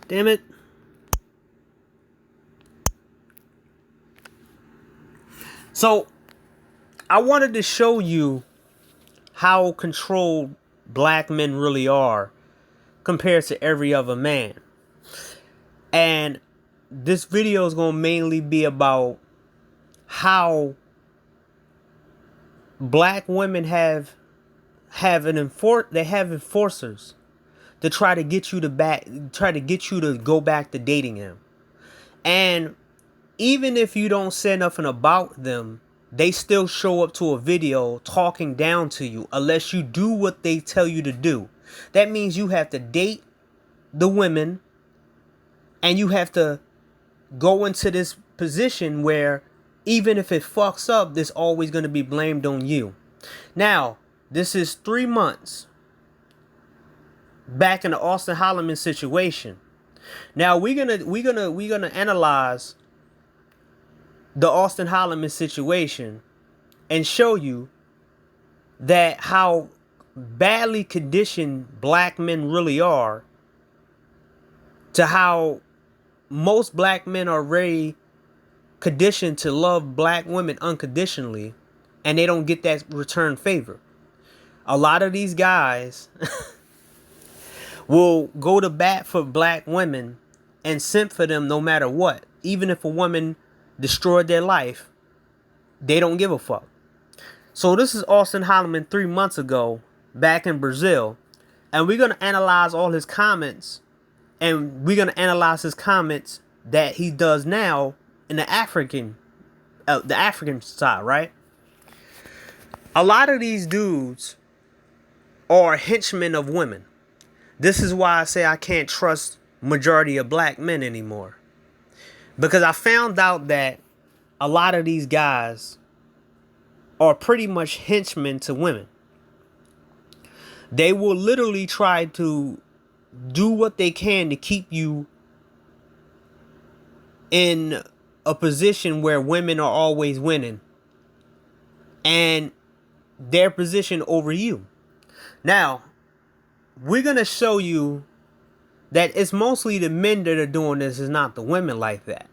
Damn it. So, I wanted to show you how controlled black men really are compared to every other man. And this video is going to mainly be about how black women have enforcers to try to get you to go back to dating him. And even if you don't say nothing about them, they still show up to a video talking down to you unless you do what they tell you to do. That means you have to date the women and you have to go into this position where even if it fucks up, there's always going to be blamed on you. Now, this is 3 months back in the Austin Holloman situation. Now we're gonna analyze the Austin Holloman situation and show you that how badly conditioned black men really are, to how most black men are very conditioned to love black women unconditionally, and they don't get that return favor. A lot of these guys will go to bat for black women and simp for them no matter what. Even if a woman destroyed their life, they don't give a fuck. So this is Austin Holloman 3 months ago back in Brazil. And we're going to analyze all his comments. And we're going to analyze his comments that he does now in the African side, right? A lot of these dudes are henchmen of women. This is why I say I can't trust majority of black men anymore. Because I found out that a lot of these guys are pretty much henchmen to women. They will literally try to do what they can to keep you in a position where women are always winning. And their position over you. Now, we're going to show you that it's mostly the men that are doing this, is not the women like that.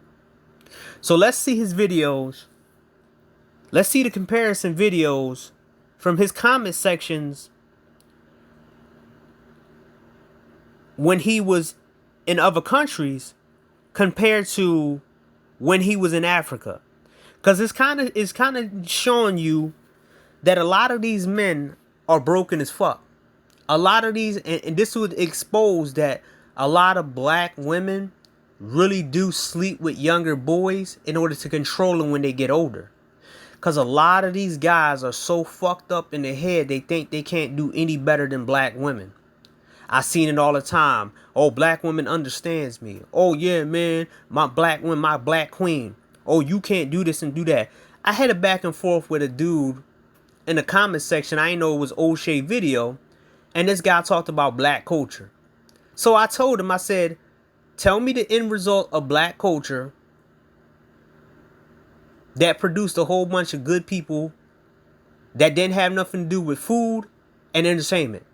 So let's see his videos. Let's see the comparison videos from his comment sections when he was in other countries compared to when he was in Africa. Because it's kind of showing you that a lot of these men are broken as fuck. A lot of these, and this would expose that a lot of black women really do sleep with younger boys in order to control them when they get older. Because a lot of these guys are so fucked up in their head, they think they can't do any better than black women. I seen it all the time. Oh, black woman understands me. Oh, yeah, man, my black woman, my black queen. Oh, you can't do this and do that. I had a back and forth with a dude in the comment section. I didn't know it was O'Shea video. And this guy talked about black culture. So I told him, I said, tell me the end result of black culture that produced a whole bunch of good people that didn't have nothing to do with food and entertainment.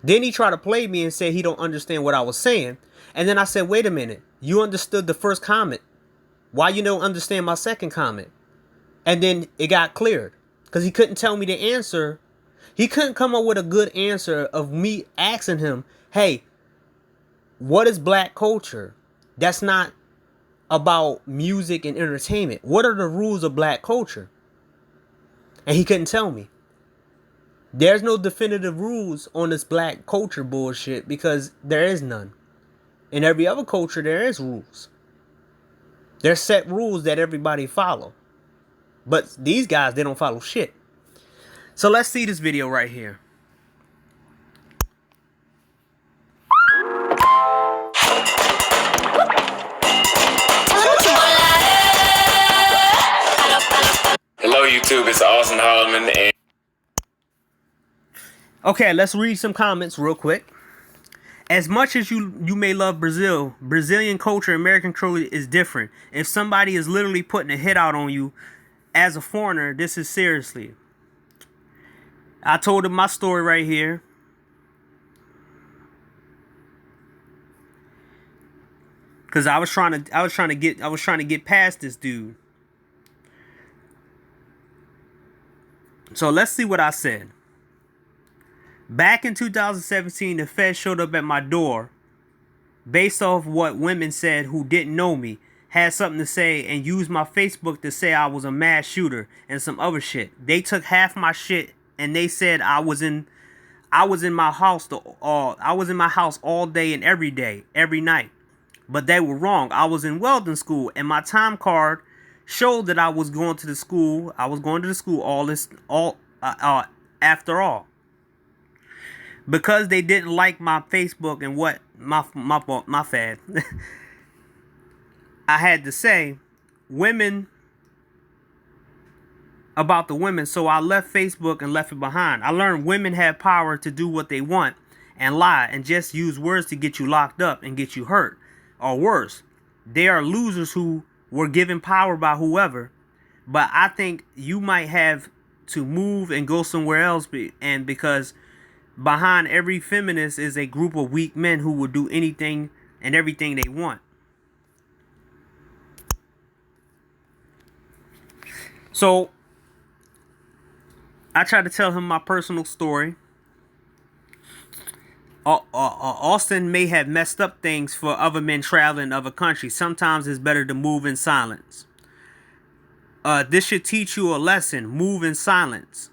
Then he tried to play me and say he don't understand what I was saying. And then I said, wait a minute, you understood the first comment. Why you don't understand my second comment? And then it got cleared because he couldn't tell me the answer. He couldn't come up with a good answer of me asking him, hey, what is black culture? That's not about music and entertainment. What are the rules of black culture? And he couldn't tell me. There's no definitive rules on this black culture bullshit because there is none. In every other culture, there is rules. There's set rules that everybody follow. But these guys, they don't follow shit. So let's see this video right here. Hello YouTube, it's Austin Holloman and okay, let's read some comments real quick. As much as you may love Brazil, Brazilian culture, American culture is different. If somebody is literally putting a hit out on you as a foreigner, this is seriously. I told him my story right here. Cause I was trying to get past this dude. So let's see what I said. Back in 2017, the Fed showed up at my door based off what women said who didn't know me, had something to say, and used my Facebook to say I was a mass shooter and some other shit. They took half my shit and they said I was in my house all day and every day, every night. But they were wrong. I was in welding school and my time card showed that I was going to the school. I was going to the school after all. Because they didn't like my Facebook and what my fad. I had to say women about the women, so I left Facebook and left it behind. I learned women have power to do what they want and lie and just use words to get you locked up and get you hurt, or worse. They are losers who were given power by whoever. But I think you might have to move and go somewhere else, and because behind every feminist is a group of weak men who will do anything and everything they want. So I tried to tell him my personal story. Austin may have messed up things for other men traveling other countries. Sometimes it's better to move in silence. This should teach you a lesson. Move in silence.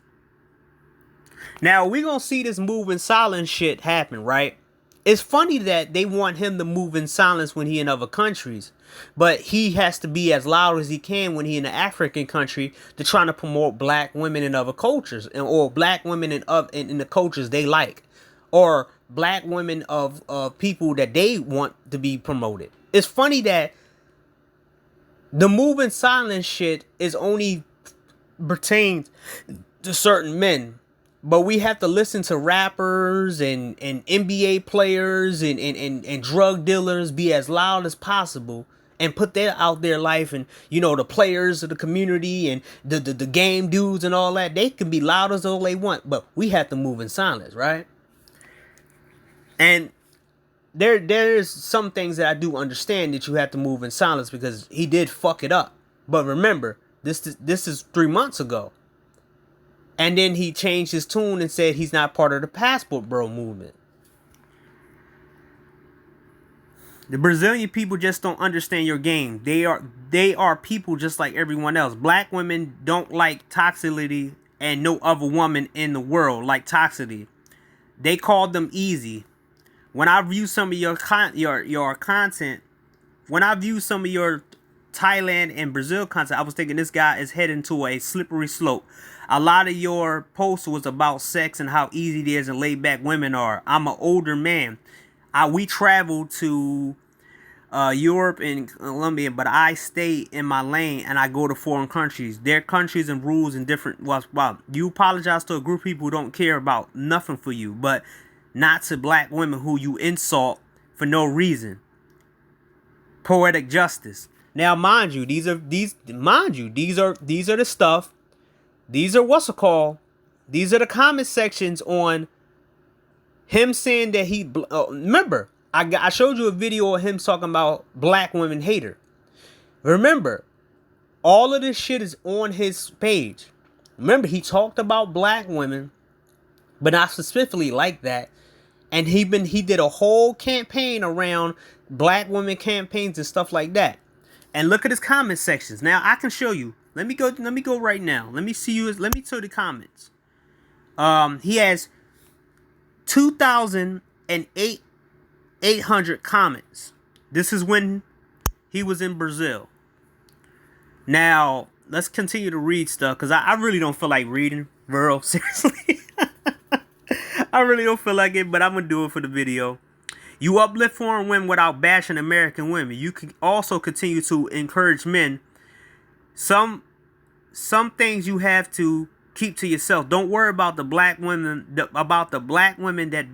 Now, we're going to see this move in silence shit happen, right? It's funny that they want him to move in silence when he in other countries. But he has to be as loud as he can when he in an African country to try to promote black women in other cultures. Or black women in the cultures they like. Or black women of people that they want to be promoted. It's funny that the move in silence shit is only pertains to certain men. But we have to listen to rappers and NBA players and drug dealers be as loud as possible and put that out their life. And, you know, the players of the community and the game dudes and all that, they can be loud as all they want. But we have to move in silence, right? And there's some things that I do understand that you have to move in silence because he did fuck it up. But remember, this is 3 months ago. And then he changed his tune and said he's not part of the Passport Bro movement. The Brazilian people just don't understand your game. They are people just like everyone else. Black women don't like toxicity, and no other woman in the world like toxicity. They called them easy. When I view some of your content, when I view some of your Thailand and Brazil content, I was thinking this guy is heading to a slippery slope. A lot of your posts was about sex and how easy it is and laid back women are. I'm an older man. We traveled to Europe and Colombia, but I stay in my lane and I go to foreign countries. Their countries and rules and different. Well, you apologize to a group of people who don't care about nothing for you, but not to black women who you insult for no reason. Poetic justice. Now, mind you, these are the stuff. These are what's it called? These are the comment sections on him saying that he. Remember, I showed you a video of him talking about black women hater. Remember, all of this shit is on his page. Remember, he talked about black women, but not specifically like that. And he did a whole campaign around black women campaigns and stuff like that. And look at his comment sections. Now I can show you. Let me go right now. Let me see the comments. He has 2,800 comments. This is when he was in Brazil. Now, let's continue to read stuff because I really don't feel like reading, bro. Seriously. I really don't feel like it, but I'm going to do it for the video. You uplift foreign women without bashing American women. You can also continue to encourage men. Some things you have to keep to yourself. Don't worry about the black women that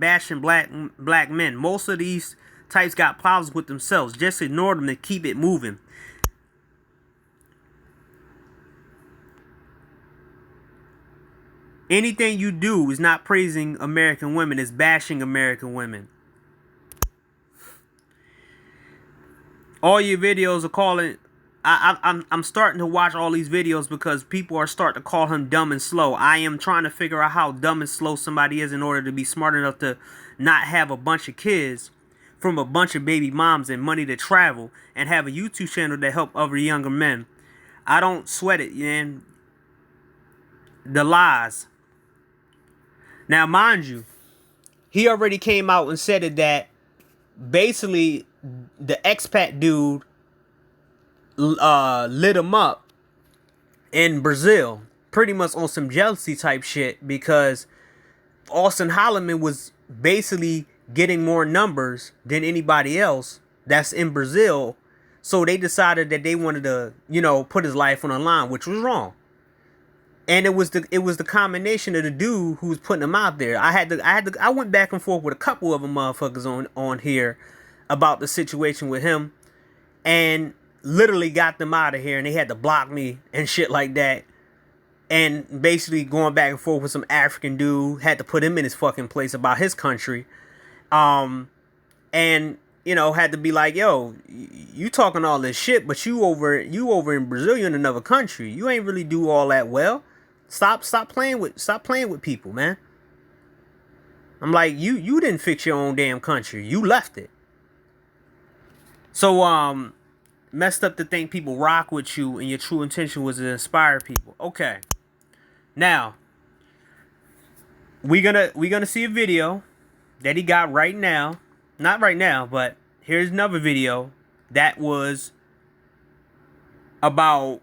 bashing black men. Most of these types got problems with themselves. Just ignore them and keep it moving. Anything you do is not praising American women, it's bashing American women. All your videos are calling. I'm starting to watch all these videos because people are starting to call him dumb and slow. I am trying to figure out how dumb and slow somebody is in order to be smart enough to not have a bunch of kids from a bunch of baby moms and money to travel and have a YouTube channel to help other younger men. I don't sweat it, man. The lies. Now, mind you, he already came out and said it that basically the expat dude lit him up in Brazil, pretty much on some jealousy type shit, because Austin Holloman was basically getting more numbers than anybody else that's in Brazil. So they decided that they wanted to, put his life on the line, which was wrong. And it was the combination of the dude who was putting him out there. I went back and forth with a couple of them motherfuckers on here about the situation with him, and literally got them out of here, and they had to block me and shit like that. And basically going back and forth with some African dude, had to put him in his fucking place about his country. And had to be like, yo, you talking all this shit, but you over in Brazil, you're in another country. You ain't really do all that well. Stop playing with people, man. I'm like, you didn't fix your own damn country. You left it. So messed up to think people rock with you and your true intention was to inspire people. Okay. Now, we're gonna see a video that he got right now. Not right now, but here's another video that was about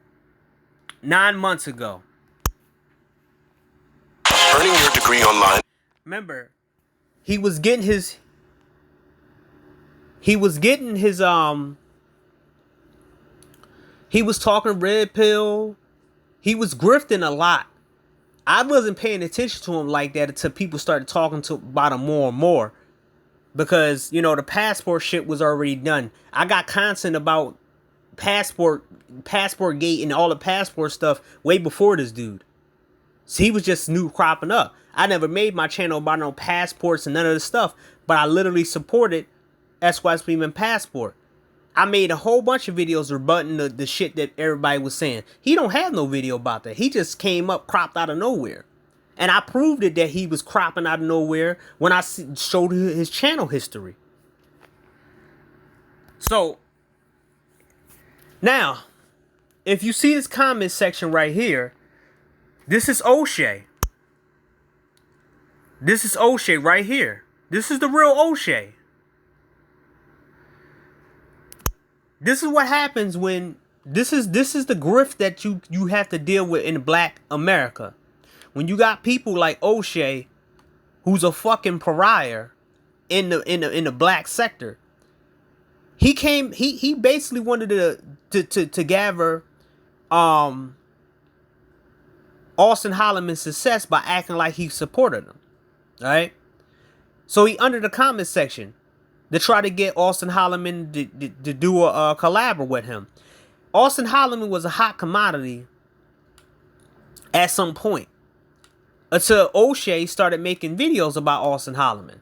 9 months ago. Earning your degree online. Remember, he was getting his he was talking red pill. He was grifting a lot. I wasn't paying attention to him like that until people started talking about him more and more. Because, the passport shit was already done. I got content about passport gate and all the passport stuff way before this dude. So he was just new cropping up. I never made my channel about no passports and none of this stuff. But I literally supported SY Speedman Passport. I made a whole bunch of videos rebutting the shit that everybody was saying. He don't have no video about that. He just came up cropped out of nowhere. And I proved it that he was cropping out of nowhere when I showed his channel history. So, now, if you see this comment section right here, this is O'Shea. This is O'Shea right here. This is the real O'Shea. This is what happens when this is the grift that you have to deal with in Black America. When you got people like O'Shea, who's a fucking pariah in the black sector. He basically wanted to gather Austin Holloman's success by acting like he supported him. Right? So he under the comment section to try to get Austin Holloman to do a collab with him. Austin Holloman was a hot commodity at some point. Until O'Shea started making videos about Austin Holloman.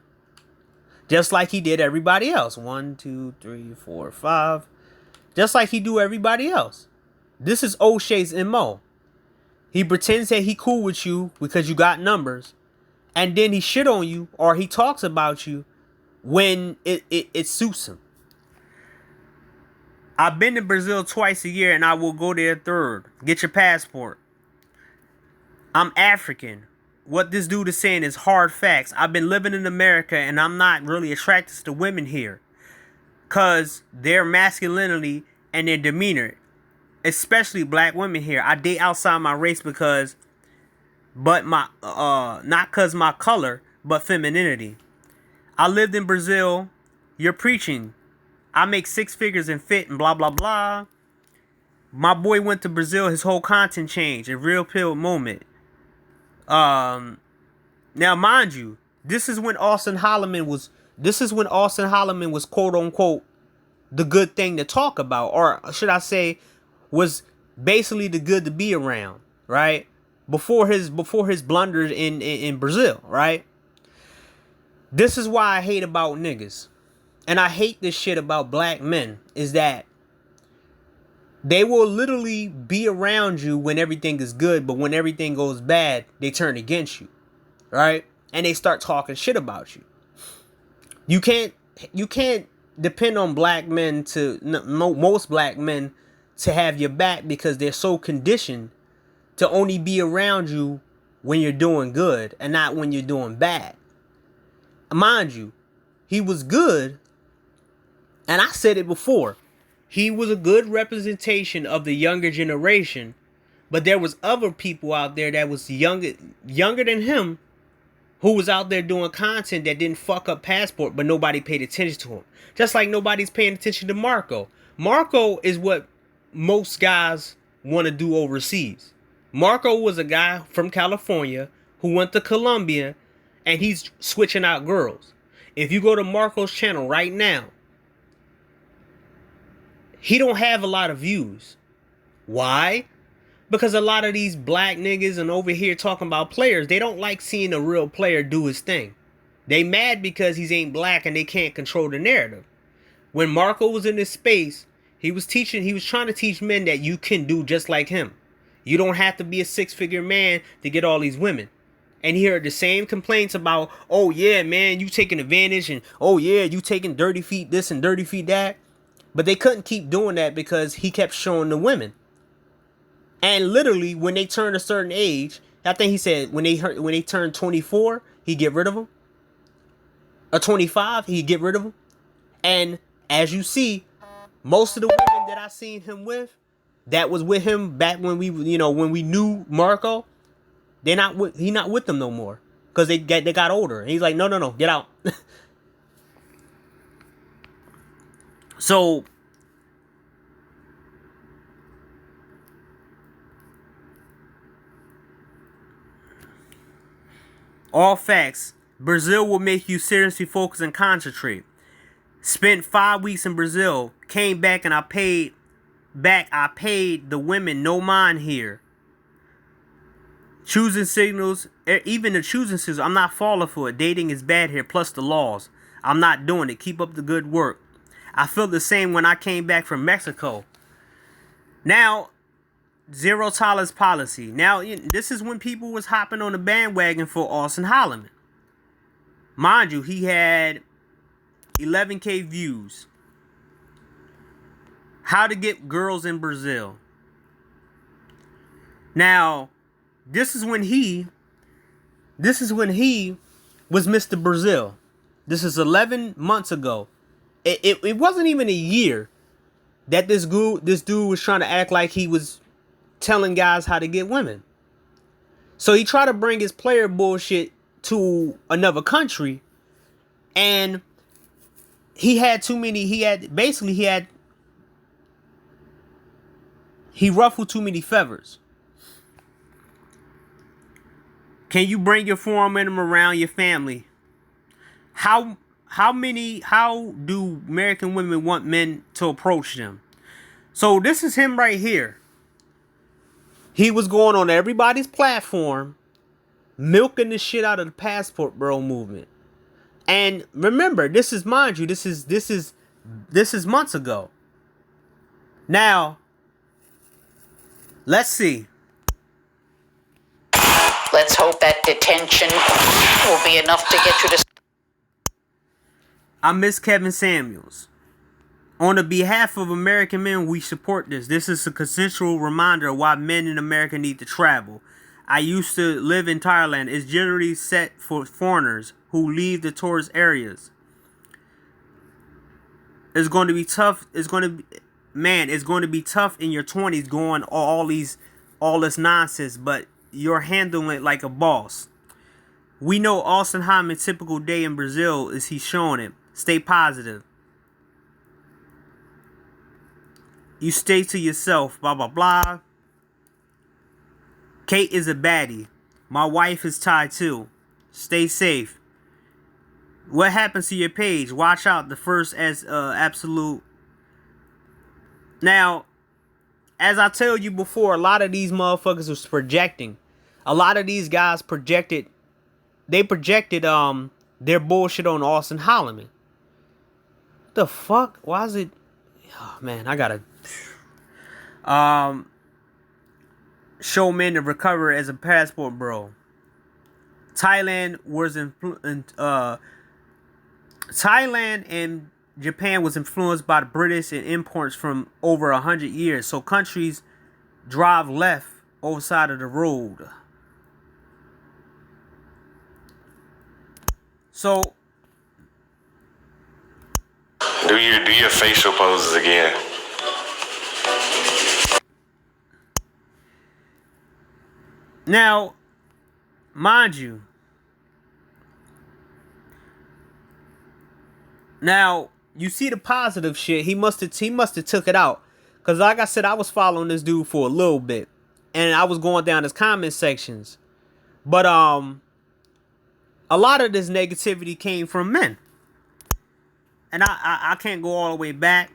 Just like he did everybody else. 1, 2, 3, 4, 5. Just like he do everybody else. This is O'Shea's MO. He pretends that he cool with you because you got numbers. And then he shit on you or he talks about you when it suits him. I've been to Brazil twice a year and I will go there third. Get your passport. I'm African. What this dude is saying is hard facts. I've been living in America and I'm not really attracted to women here. Cause their masculinity and their demeanor. Especially black women here. I date outside my race not cause my color, but femininity. I lived in Brazil. You're preaching. I make 6 figures and fit and blah blah blah. My boy went to Brazil, his whole content changed. A real pill moment. Now mind you, this is when Austin Holloman was quote unquote the good thing to talk about, or should I say was basically the good to be around, right? Before his blunders in Brazil, right? This is why I hate about niggas. and I hate this shit about black men, is that they will literally be around you when everything is good, but when everything goes bad, they turn against you, right? And they start talking shit about you. You can't depend on black men most black men to have your back, because they're so conditioned to only be around you when you're doing good and not when you're doing bad. Mind you, he was good, and I said it before. He was a good representation of the younger generation, but there was other people out there that was younger than him, who was out there doing content that didn't fuck up Passport, but nobody paid attention to him. Just like nobody's paying attention to Marco. Marco is what most guys want to do overseas. Marco was a guy from California who went to Colombia, and he's switching out girls. If you go to Marco's channel right now, he don't have a lot of views. Why? Because a lot of these black niggas and over here talking about players, they don't like seeing a real player do his thing. They mad because he ain't black and they can't control the narrative. When Marco was in this space, he was trying to teach men that you can do just like him. You don't have to be a 6-figure man to get all these women. And he heard the same complaints about, oh yeah, man, you taking advantage, and oh yeah, you taking dirty feet this and dirty feet that. But they couldn't keep doing that because he kept showing the women. And literally, when they turned a certain age, I think he said when they turned 24, he'd get rid of them. Or 25, he'd get rid of them. And as you see, most of the women that I seen him with, that was with him back when we knew Marco, he not with them no more, because they got older. And he's like, no, get out. So all facts. Brazil will make you seriously focus and concentrate. Spent 5 weeks in Brazil. Came back and I paid the women no mind here. Choosing signals. Even the choosing signals. I'm not falling for it. Dating is bad here. Plus the laws. I'm not doing it. Keep up the good work. I felt the same when I came back from Mexico. Now, zero tolerance policy. Now, this is when people was hopping on the bandwagon for Austin Holloman. Mind you, he had 11K views. How to get girls in Brazil. Now, this is when he was Mr. Brazil. This is 11 months ago. It wasn't even a year that this dude was trying to act like he was telling guys how to get women. So he tried to bring his player bullshit to another country, and he ruffled too many feathers. Can you bring your forearm around your family? How do American women want men to approach them? So this is him right here. He was going on everybody's platform, milking the shit out of the Passport Bro movement. And remember, this is months ago. Now, let's see. Let's hope that detention will be enough to get you to... I miss Kevin Samuels. On the behalf of American men, we support this. This is a consensual reminder of why men in America need to travel. I used to live in Thailand. It's generally set for foreigners who leave the tourist areas. It's going to be tough. It's going to be tough in your 20s going all this nonsense, but you're handling it like a boss. We know Austin Holloman's typical day in Brazil is he's showing it. Stay positive. You stay to yourself, blah, blah, blah. Kate is a baddie. My wife is Thai too. Stay safe. What happens to your page? Watch out. The first as absolute. Now, as I told you before, a lot of these motherfuckers was projecting. A lot of these guys projected their bullshit on Austin Holloman. the fuck? Why is it? Oh man, I gotta show men to recover as a passport bro. Thailand and Japan was influenced by the British and imports from over 100 years. So countries drive left over side of the road. So Do your facial poses again. now, mind you, you see the positive shit. He must have took it out, cause like I said, I was following this dude for a little bit, and I was going down his comment sections, but a lot of this negativity came from men, and I can't go all the way back.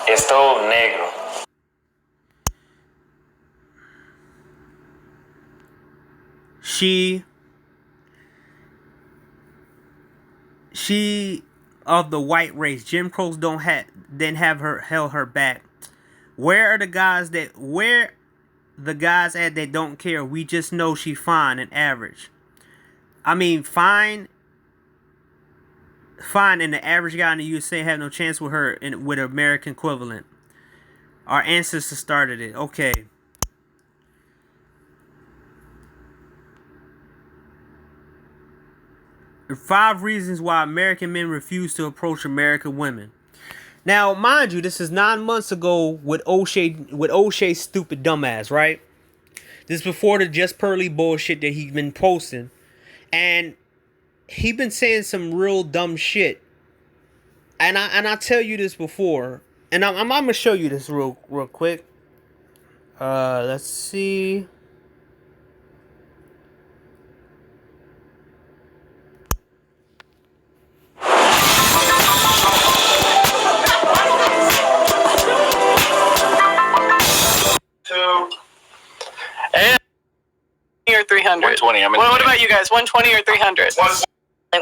Es todo negro. She of the white race. Jim Crows didn't have her held her back. Where the guys at that don't care? We just know she fine and average. I mean, fine, and the average guy in the USA have no chance with her with her American equivalent. Our ancestors started it. Okay. 5 reasons why American men refuse to approach American women. Now, mind you, this is 9 months ago with O'Shea's stupid dumbass, right? This is before the Just Pearly bullshit that he's been posting. And he been saying some real dumb shit. And I tell you this before. And I'm going to show you this real quick. Let's see. Or 300? 120. Well, what about you guys? 120 or 300?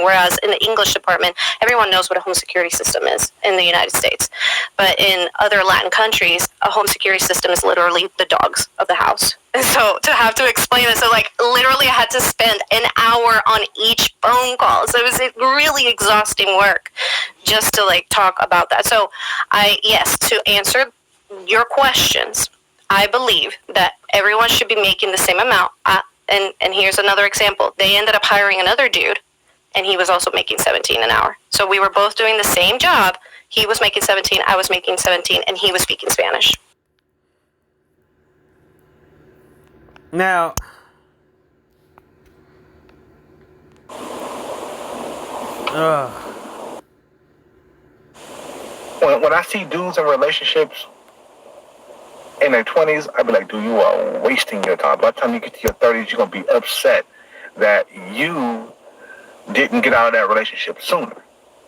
Whereas in the English department, everyone knows what a home security system is in the United States. But in other Latin countries, a home security system is literally the dogs of the house. And so to have to explain it, so like literally I had to spend an hour on each phone call. So it was really exhausting work just to like talk about that. So yes, to answer your questions, I believe that everyone should be making the same amount. And here's another example. They ended up hiring another dude, and he was also making $17 an hour. So we were both doing the same job. He was making $17, I was making $17, and he was speaking Spanish. Now, when I see dudes in relationships in their 20s, I'd be like, dude, you are wasting your time. By the time you get to your 30s, you're going to be upset that you didn't get out of that relationship sooner.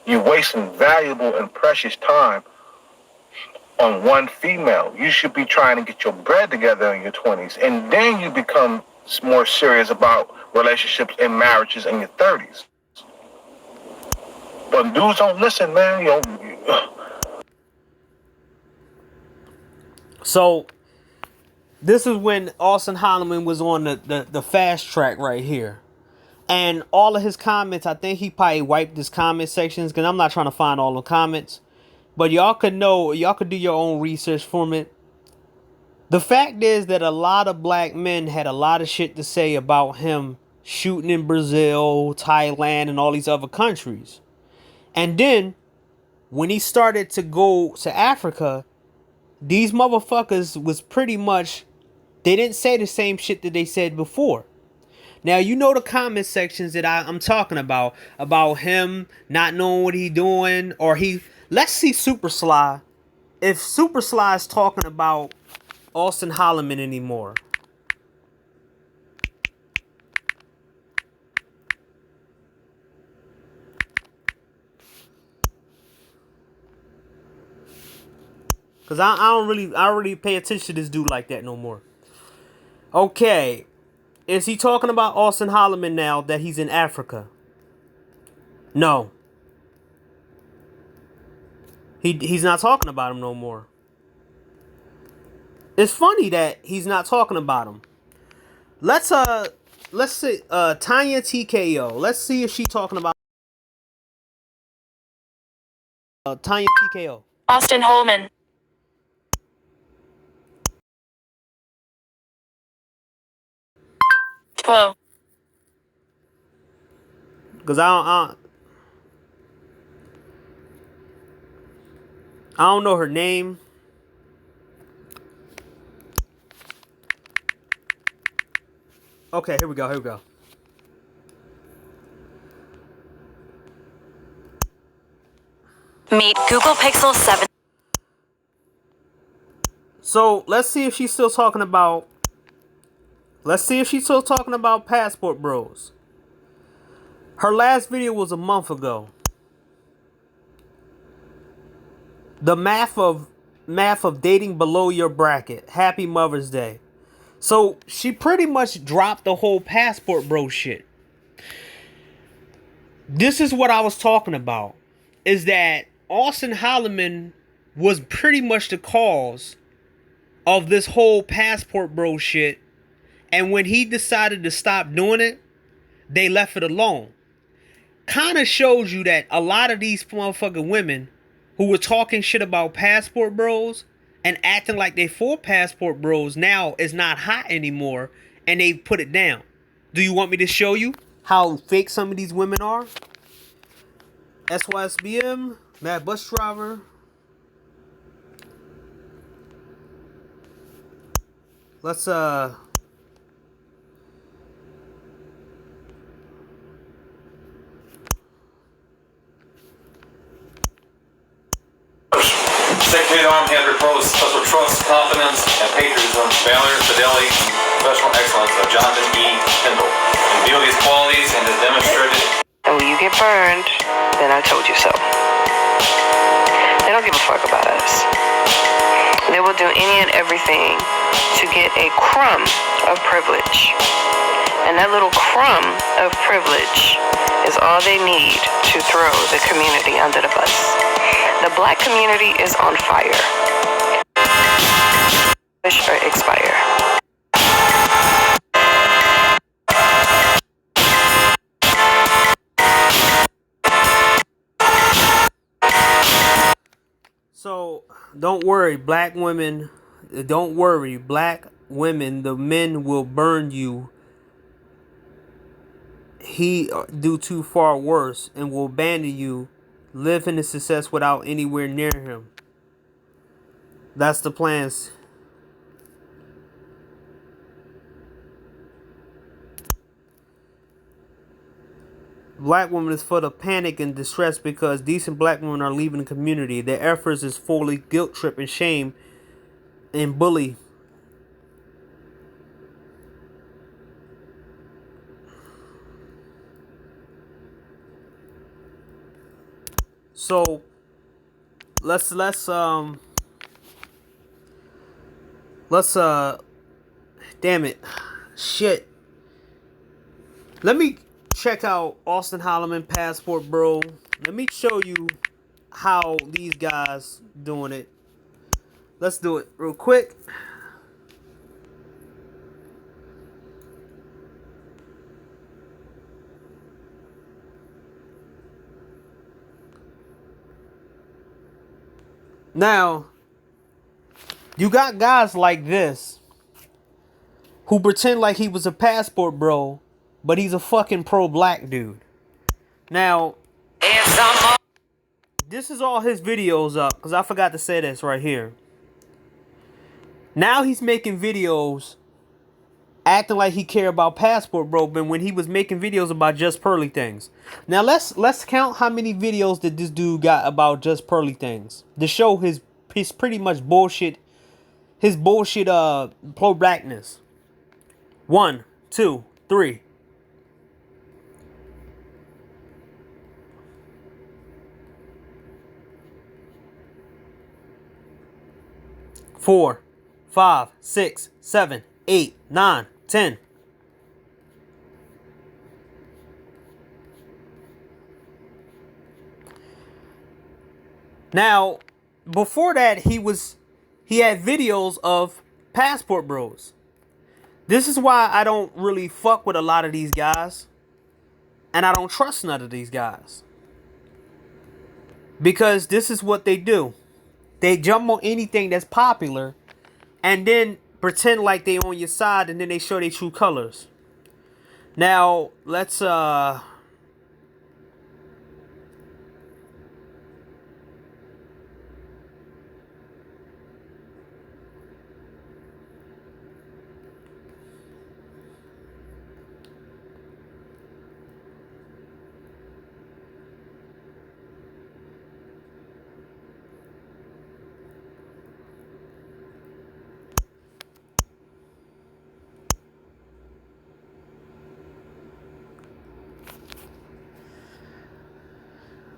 You're wasting valuable and precious time on one female. You should be trying to get your bread together in your 20s, and then you become more serious about relationships and marriages in your 30s. But dudes don't listen, man. So this is when Austin Holloman was on the fast track right here. And all of his comments, I think he probably wiped his comment sections, because I'm not trying to find all the comments. But y'all could do your own research for me. The fact is that a lot of black men had a lot of shit to say about him shooting in Brazil, Thailand, and all these other countries. And then when he started to go to Africa, these motherfuckers was pretty much, they didn't say the same shit that they said before. Now, you know the comment sections that I'm talking about him not knowing what he doing, or let's see Super Sly. If Super Sly is talking about Austin Holloman anymore. Cause I don't really pay attention to this dude like that no more. Okay. Is he talking about Austin Holloman now that he's in Africa? No. He's not talking about him no more. It's funny that he's not talking about him. Let's see Tanya TKO. Let's see if she's talking about Tanya TKO. Austin Holman. Whoa. Because I don't know her name. Okay, here we go. Meet Google Pixel 7. So let's see if she's still talking about. Passport Bros. Her last video was a month ago. The math of dating below your bracket. Happy Mother's Day. So she pretty much dropped the whole Passport Bro shit. This is what I was talking about. Is that Austin Holloman was pretty much the cause of this whole Passport Bro shit. And when he decided to stop doing it, they left it alone. Kind of shows you that a lot of these motherfucking women who were talking shit about Passport Bros and acting like they for Passport Bros now is not hot anymore, and they put it down. Do you want me to show you how fake some of these women are? SYSBM, Mad Bus Driver. Let's Secretary Arm had reposed special trust, confidence, and patriotism, valor, fidelity, and professional excellence of Jonathan E. Kendall. In view of these qualities and as demonstrated. And when you get burned, then I told you so. They don't give a fuck about us. They will do any and everything to get a crumb of privilege. And that little crumb of privilege is all they need to throw the community under the bus. The black community is on fire. Push or expire. So, don't worry, black women. Don't worry, black women. The men will burn you. He do too far worse and will abandon you. Live in his success without anywhere near him. That's the plans. Black women is full of panic and distress because decent black women are leaving the community. Their efforts is fully guilt trip and shame and bully. So let's damn it. Shit. Let me check out Austin Holloman, Passport Bro. Let me show you how these guys doing it. Let's do it real quick. Now, you got guys like this who pretend like he was a Passport Bro, but he's a fucking pro-black dude. Now, this is all his videos up, because I forgot to say this right here. Now he's making videos acting like he care about Passport Bro, but when he was making videos about Just Pearly Things. Now let's count how many videos that this dude got about Just Pearly Things to show his pretty much bullshit, his bullshit pro-blackness. 1, 2, 3. 4, 5, 6, 7, 8, 9, 10. Now, before that, he had videos of Passport Bros. This is why I don't really fuck with a lot of these guys. And I don't trust none of these guys. Because this is what they do. They jump on anything that's popular and then pretend like they on your side, and then they show their true colors. Now, let's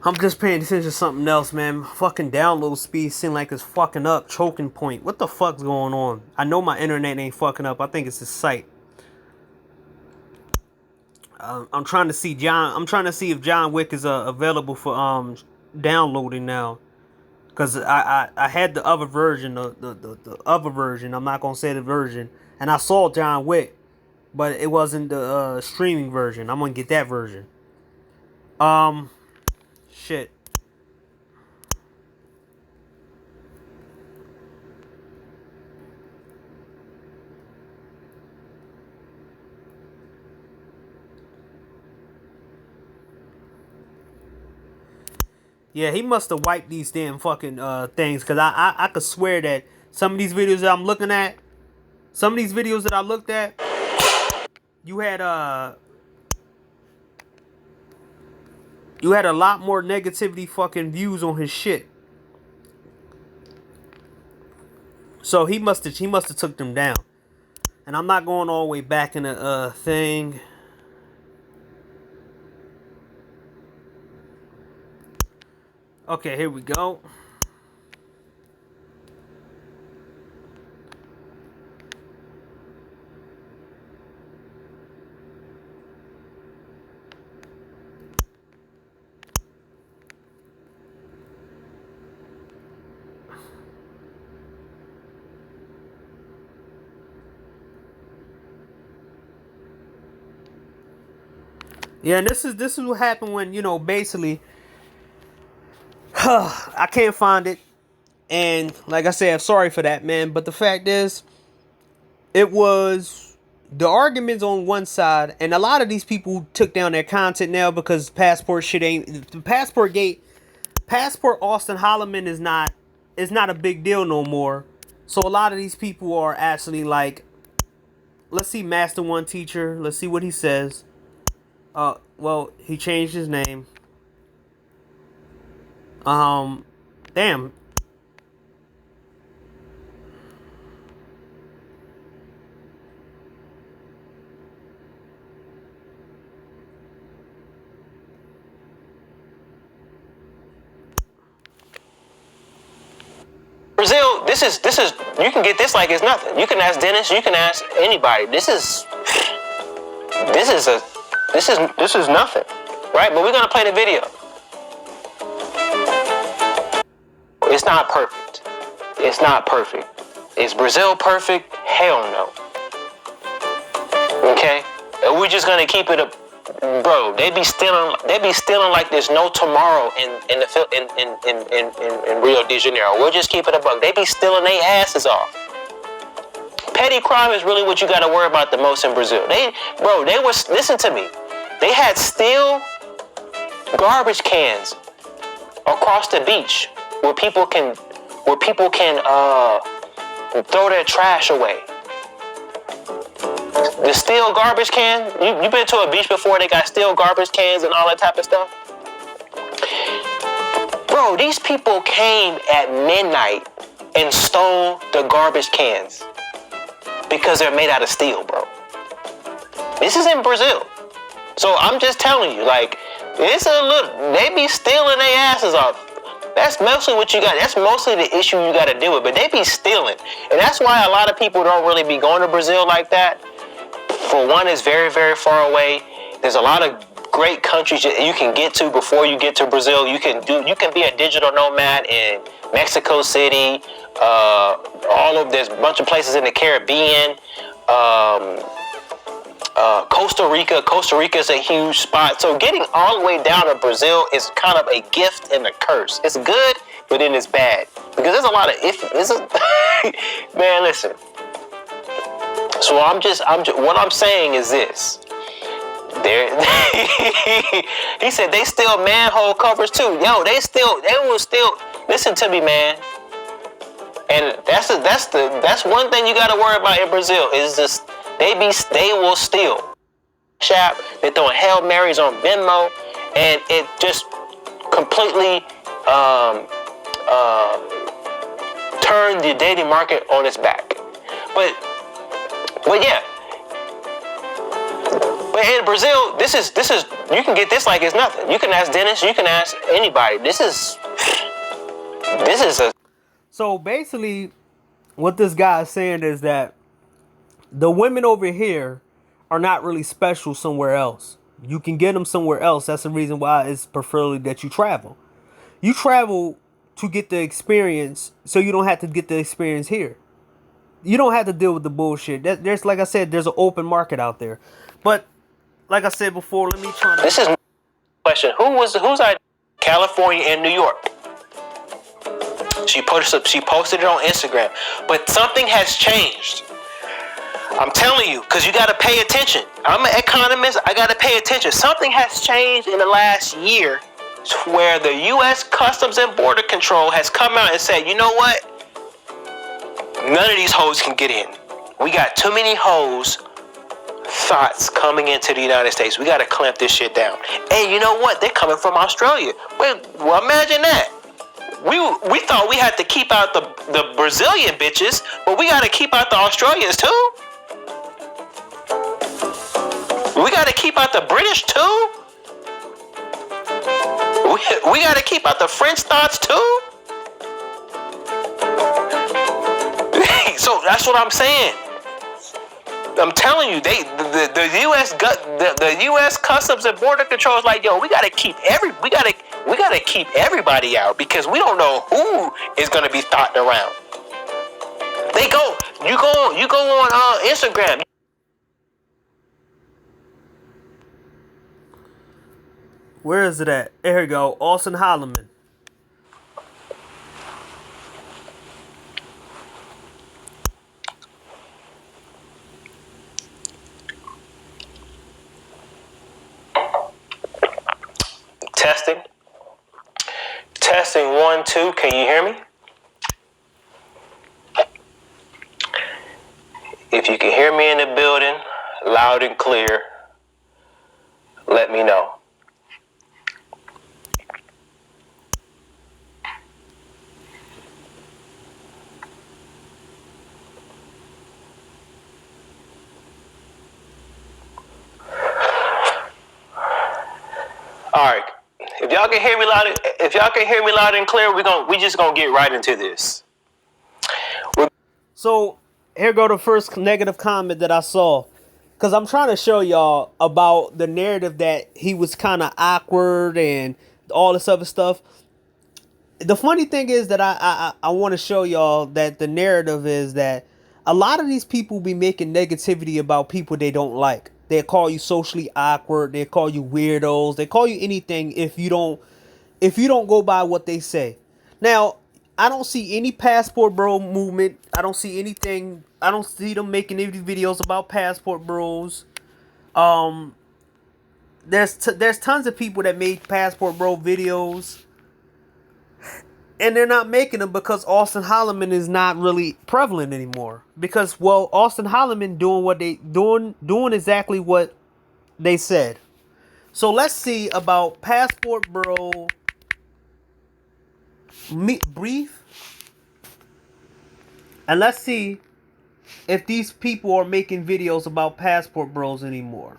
I'm just paying attention to something else, man. Fucking download speed seem like it's fucking up. Choking point. What the fuck's going on? I know my internet ain't fucking up. I think it's the site. I'm trying to see if John Wick is available for downloading now. Cause I had the other version, the other version. I'm not gonna say the version. And I saw John Wick, but it wasn't the streaming version. I'm gonna get that version. Shit. Yeah, he must have wiped these damn fucking things, because I could swear that some of these videos that I'm looking at, some of these videos that I looked at, you had a lot more negativity fucking views on his shit. So he must have took them down. And I'm not going all the way back in the thing. Okay, here we go. Yeah, and this is what happened when, you know, basically I can't find it. And like I said, I'm sorry for that, man. But the fact is, it was the arguments on one side, and a lot of these people took down their content now because Passport shit ain't the Passport Gate. Passport Austin Holloman is not a big deal no more. So a lot of these people are actually like, let's see, Master One Teacher. Let's see what he says. Well, he changed his name. Damn. Brazil, this is you can get this like it's nothing. You can ask Dennis, you can ask anybody. This is nothing, right? But we're gonna play the video. It's not perfect. It's not perfect. Is Brazil perfect? Hell no. Okay? And we're just gonna keep it up, bro. They be stealing like there's no tomorrow in Rio de Janeiro. We'll just keep it a buck. They be stealing their asses off. Petty crime is really what you gotta worry about the most in Brazil. Listen to me. They had steel garbage cans across the beach where people can throw their trash away. The steel garbage can, you been to a beach before? They got steel garbage cans and all that type of stuff. Bro, these people came at midnight and stole the garbage cans because they're made out of steel, bro. This is in Brazil. So I'm just telling you, like, they be stealing their asses off. That's mostly what you got. That's mostly the issue you got to deal with. But they be stealing. And that's why a lot of people don't really be going to Brazil like that. For one, it's very, very far away. There's a lot of great countries you can get to before you get to Brazil. You can be a digital nomad in Mexico City. There's a bunch of places in the Caribbean. Costa Rica. Costa Rica is a huge spot. So getting all the way down to Brazil is kind of a gift and a curse. It's good, but then it's bad because there's a lot of man, listen. So what I'm saying is this. He said they steal manhole covers too. Yo, they will still listen to me, man. And that's one thing you gotta worry about in Brazil is this they will steal. Shop, they're throwing Hail Marys on Venmo, and it just completely turned the dating market on its back. But yeah. But in Brazil, this is you can get this like it's nothing. You can ask Dennis, you can ask anybody. This is a So basically, what this guy is saying is that the women over here are not really special somewhere else. You can get them somewhere else. That's the reason why it's preferably that you travel. You travel to get the experience, so you don't have to get the experience here. You don't have to deal with the bullshit. There's, like I said, there's an open market out there. But like I said before, let me try to... This is a question. Whose idea? California and New York. She posted it on Instagram. But something has changed. I'm telling you, because you got to pay attention. I'm an economist. I got to pay attention. Something has changed in the last year where the U.S. Customs and Border Control has come out and said, you know what? None of these hoes can get in. We got too many hoes thoughts coming into the United States. We got to clamp this shit down. And you know what? They're coming from Australia. Well, imagine that. We thought we had to keep out the Brazilian bitches, but we got to keep out the Australians too. We got to keep out the British too. We got to keep out the French thoughts too. So that's what I'm saying. I'm telling you, the U.S. Customs and Border Control is like, yo, we gotta keep everybody out because we don't know who is gonna be thought around. You go on Instagram. Where is it at? There you go, Austin Holloman. Testing 1, 2. Can you hear me? If you can hear me in the building, loud and clear, let me know. All right. If y'all can hear me loud and clear, we just gonna get right into this. So here go the first negative comment that I saw, because I'm trying to show y'all about the narrative that he was kind of awkward and all this other stuff. The funny thing is that I want to show y'all that the narrative is that a lot of these people be making negativity about people they don't like. They call you socially awkward. They call you weirdos. They call you anything if you don't go by what they say. Now, I don't see any passport bro movement. I don't see anything. I don't see them making any videos about passport bros. There's tons of people that made passport bro videos, and they're not making them because Austin Holloman is not really prevalent anymore. Because, well, Austin Holloman doing exactly what they said. So let's see about passport bro brief, and let's see if these people are making videos about passport bros anymore.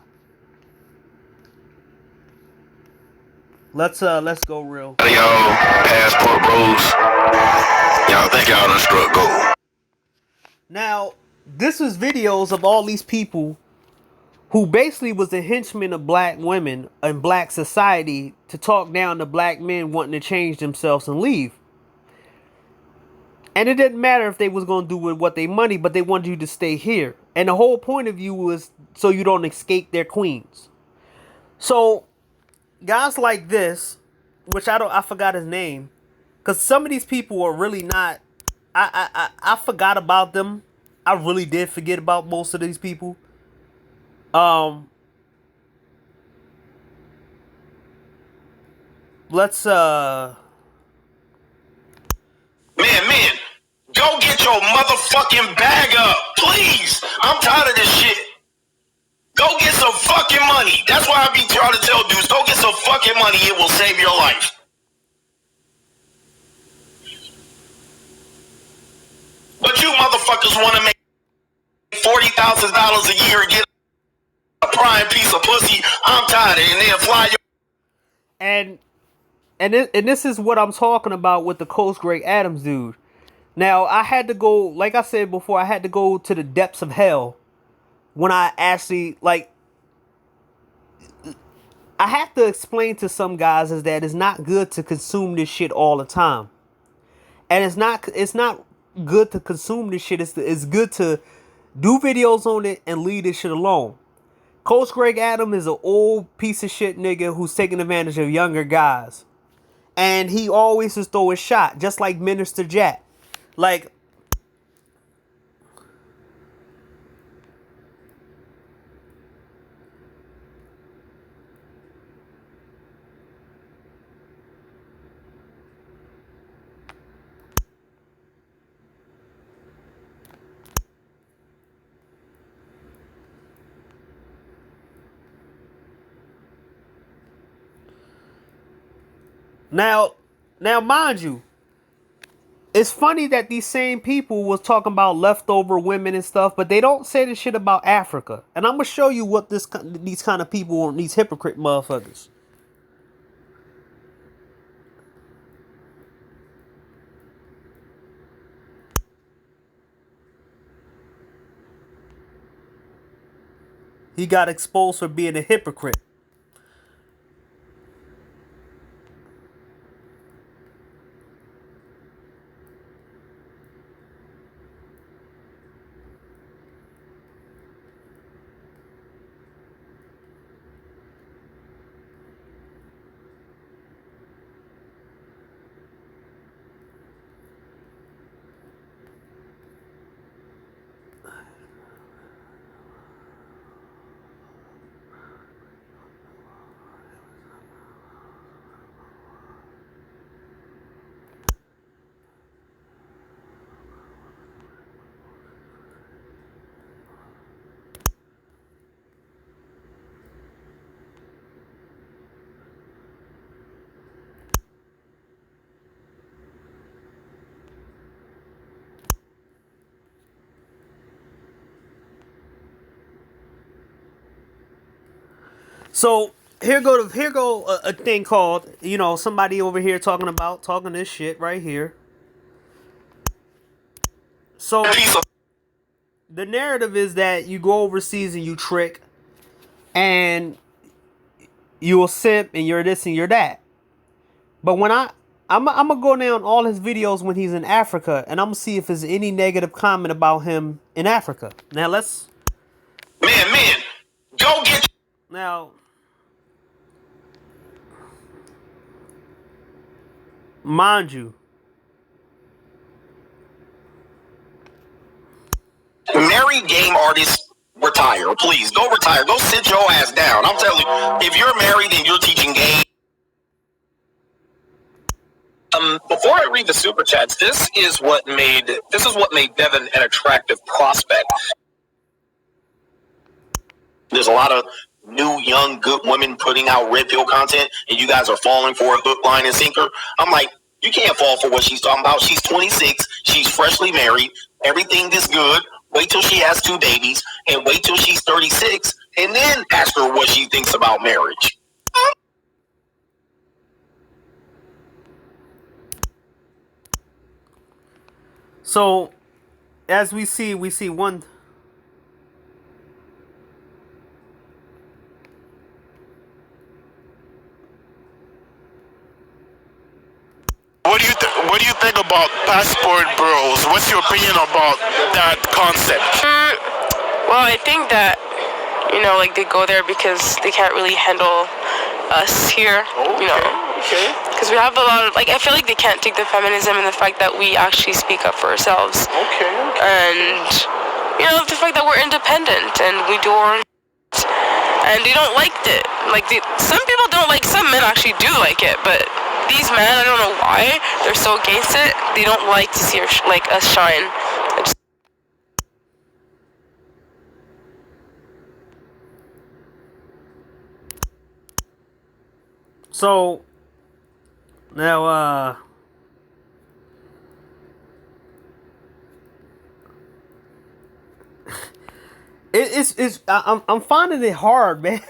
Let's go real. Y'all passport bros, y'all think y'all done struck gold. Now, this was videos of all these people who basically was a henchman of black women and black society to talk down to black men wanting to change themselves and leave. And it didn't matter if they was going to do with what they money, but they wanted you to stay here. And the whole point of you was so you don't escape their queens. So guys like this, which I forgot his name, because some of these people are really not, I forgot about them. I really did forget about most of these people. Let's Man, go get your motherfucking bag up, please. I'm tired of this shit. Go get some fucking money. That's why I be trying to tell dudes, go get some fucking money. It will save your life. But you motherfuckers want to make $40,000 a year and get a prime piece of pussy. I'm tired of it. And then fly your... And this is what I'm talking about with the Coach Greg Adams dude. Now, I had to go, like I said before, I had to go to the depths of hell when I actually, like, I have to explain to some guys is that it's not good to consume this shit all the time. And it's not good to consume this shit. It's good to do videos on it and leave this shit alone. Coach Greg Adams is an old piece of shit nigga who's taking advantage of younger guys. And he always is throwing shot, just like Minister Jack. Like, now mind you, it's funny that these same people was talking about leftover women and stuff, but they don't say this shit about Africa. And I'm gonna show you what these kind of people, these hypocrite motherfuckers. He got exposed for being a hypocrite. So here go a thing called, somebody over here talking this shit right here. So the narrative is that you go overseas and you trick and you'll simp and you're this and you're that. But when I'm gonna go down all his videos when he's in Africa and I'm gonna see if there's any negative comment about him in Africa. Now let's Man, go get... Now, mind you, married game artists retire. Please, go retire. Go sit your ass down. I'm telling you, if you're married and you're teaching game... Before I read the super chats, this is what made Devin an attractive prospect. There's a lot of new, young, good women putting out red pill content, and you guys are falling for a hook, line, and sinker. I'm like, you can't fall for what she's talking about. She's 26. She's freshly married. Everything is good. Wait till she has 2 babies, and wait till she's 36, and then ask her what she thinks about marriage. so as we see one. what do you think about passport bros? What's your opinion about that concept? Well, I think that, you know, like, they go there because they can't really handle us here, you know. Okay. Because we have a lot of, like, I feel like they can't take the feminism and the fact that we actually speak up for ourselves. Okay. And, you know, the fact that we're independent and we do our own and they don't like it. Like, some people don't like, some men actually do like it, but these men, I don't know why, they're so against it. They don't like to see us shine. So now I'm finding it hard, man.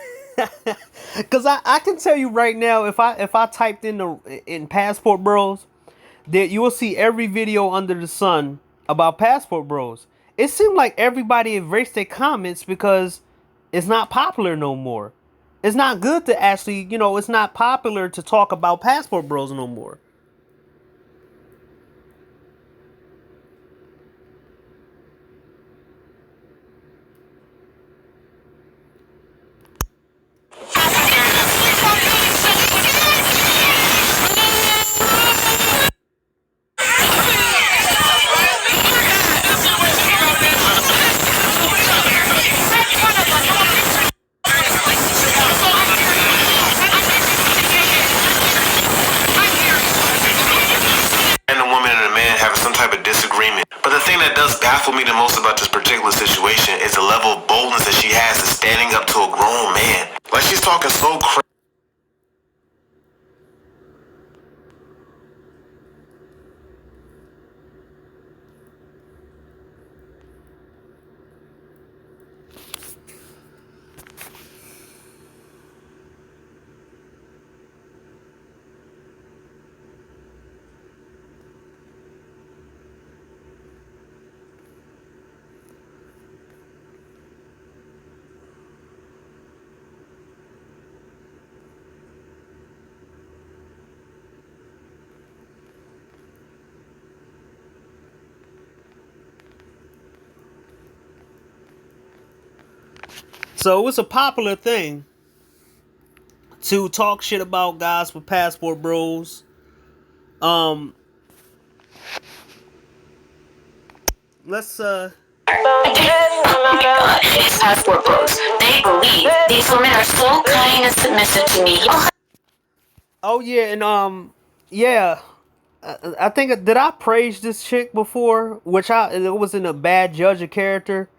Cause I can tell you right now, if I typed in passport bros, that you will see every video under the sun about passport bros. It seemed like everybody erased their comments because it's not popular no more. It's not good to actually, you know, it's not popular to talk about passport bros no more. Baffle me the most about this particular situation is the level of boldness that she has in standing up to a grown man. Like, she's talking so crazy. So it's a popular thing to talk shit about guys with passport bros. Let's Oh my god, these passport bros. They believe these women are so kind and submissive to me. Oh yeah, and yeah. I think, did I praise this chick before? Which it wasn't a bad judge of character.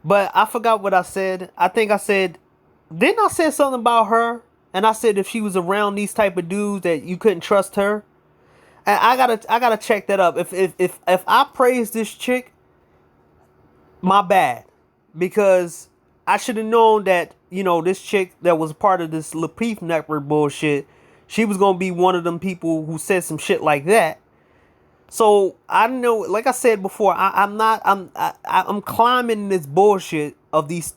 But I forgot what I said. I think I said, didn't I say something about her? And I said if she was around these type of dudes that you couldn't trust her. And I gotta check that up. If I praise this chick, my bad, because I should have known that, you know, this chick that was part of this Lapeef Network bullshit, she was gonna be one of them people who said some shit like that. So I know, like I said before, I'm climbing this bullshit of these.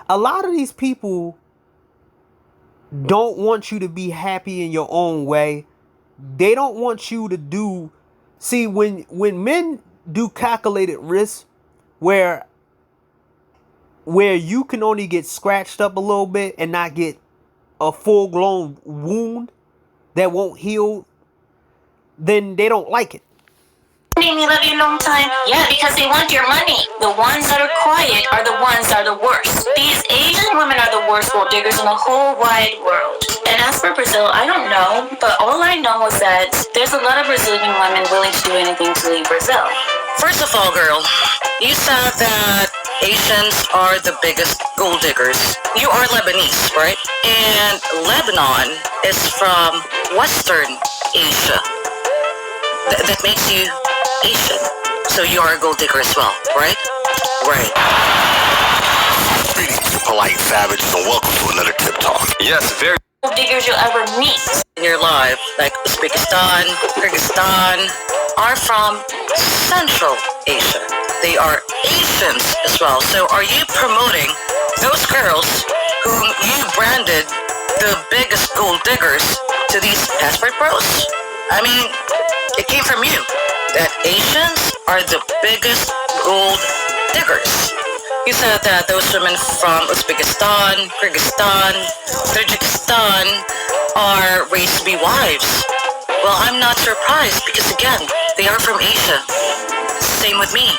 A lot of these people don't want you to be happy in your own way. They don't want you to do. See, when men do calculated risk, where you can only get scratched up a little bit and not get a full-blown wound that won't heal, then they don't like it. Made me love you a long time. Yeah, because they want your money. The ones that are quiet are the ones that are the worst. These Asian women are the worst gold diggers in the whole wide world. And as for Brazil, I don't know, but all I know is that there's a lot of Brazilian women willing to do anything to leave Brazil. First of all, girl, you said that Asians are the biggest gold diggers. You are Lebanese, right? And Lebanon is from Western Asia. That makes you Asian. So you are a gold digger as well, right? Right. Greetings, you polite savages, and welcome to another Tip Talk. Yes, very Gold diggers you'll ever meet in your life, like Uzbekistan, Kyrgyzstan, are from Central Asia. They are Asians as well. So are you promoting those girls whom you branded the biggest gold diggers to these passport bros? I mean, it came from you. That Asians are the biggest gold diggers. You said that those women from Uzbekistan, Kyrgyzstan, Tajikistan are raised to be wives. Well, I'm not surprised because, again, they are from Asia. Same with me.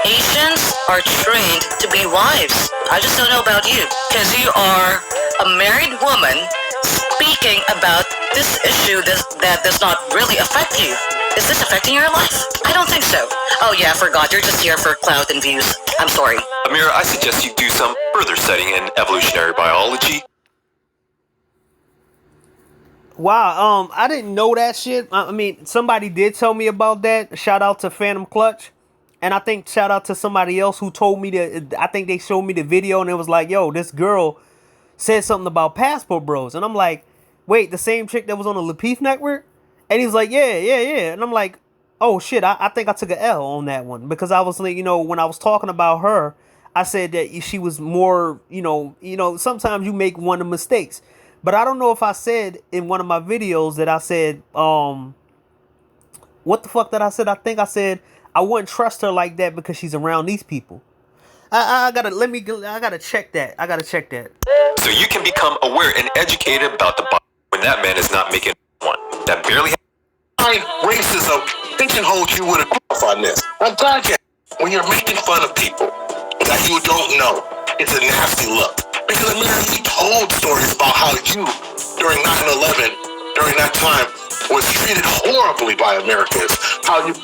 Asians are trained to be wives. I just don't know about you, because you are a married woman speaking about this issue that does not really affect you. Is this affecting your life? I don't think so. Oh yeah, I forgot. You're just here for clout and views. I'm sorry. Amira, I suggest you do some further studying in evolutionary biology. Wow, I didn't know that shit. I mean, somebody did tell me about that. Shout out to Phantom Clutch. And I think shout out to somebody else who told me that. I think they showed me the video and it was like, yo, this girl said something about Passport Bros. And I'm like, wait, the same chick that was on the Lapeef Network? And he was like, yeah. And I'm like, oh shit, I think I took an L on that one. Because I was like, when I was talking about her, I said that she was more, sometimes you make one of the mistakes. But I don't know if I said in one of my videos that I said, what the fuck did I said? I think I said I wouldn't trust her like that because she's around these people. I gotta check that. I gotta check that. So you can become aware and educated about the Bible when that man is not making one. That barely racism pigeonholed you with a growth on this. I'm glad you. When you're making fun of people that you don't know, it's a nasty look. Because you told stories about how you, during 9/11, during that time, was treated horribly by Americans. How you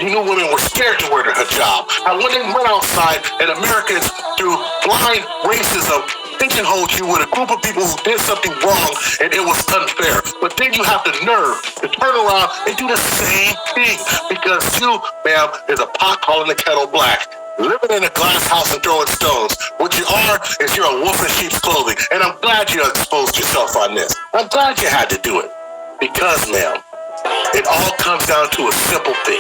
knew women were scared to wear the hijab. How when they went outside and Americans, through blind racism, pigeonholed you with a group of people who did something wrong and it was unfair. But then you have the nerve to turn around and do the same thing because you, ma'am, is a pot calling the kettle black. Living in a glass house and throwing stones. What you are is you're a wolf in sheep's clothing. And I'm glad you exposed yourself on this. I'm glad you had to do it. Because, ma'am, it all comes down to a simple thing.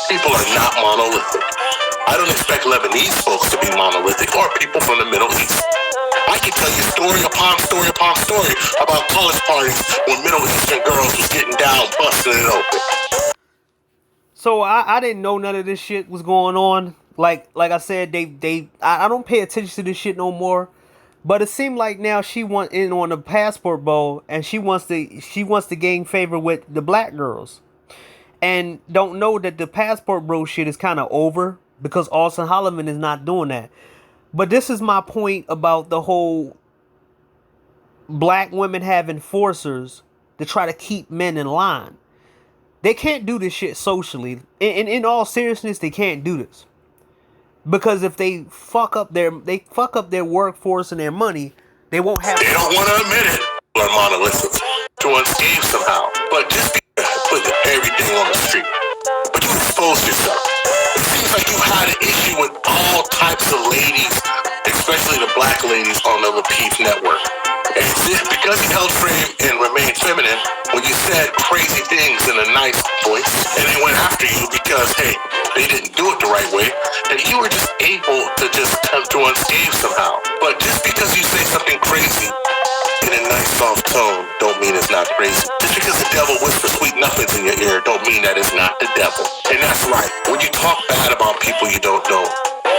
People are not monolithic. I don't expect Lebanese folks to be monolithic or people from the Middle East. I can tell you story upon story upon story about college parties when Middle Eastern girls was getting down, busting it open. So I didn't know none of this shit was going on. Like I said, I don't pay attention to this shit no more. But it seemed like now she went in on the Passport Bowl and she wants to gain favor with the black girls. And don't know that the Passport Bro shit is kind of over because Austin Holloman is not doing that. But this is my point about the whole black women have enforcers to try to keep men in line. They can't do this shit socially. In all seriousness, they can't do this. Because if they fuck up their workforce and their money, they won't have. They don't want to admit it. They're monolithic to unscathed somehow. But just put everything on the street. But you exposed yourself. It seems like you had an issue with all types of ladies, especially the black ladies on the Lapeef Network. And it's because you held frame and remained feminine when you said crazy things in a nice voice, and they went after you because, hey, they didn't do it the right way, and you were just able to just come to unscathed somehow. But just because you say something crazy in a nice soft tone don't mean it's not crazy. Just because the devil whispers sweet nothings in your ear don't mean that it's not the devil. And that's right. When you talk bad about people you don't know,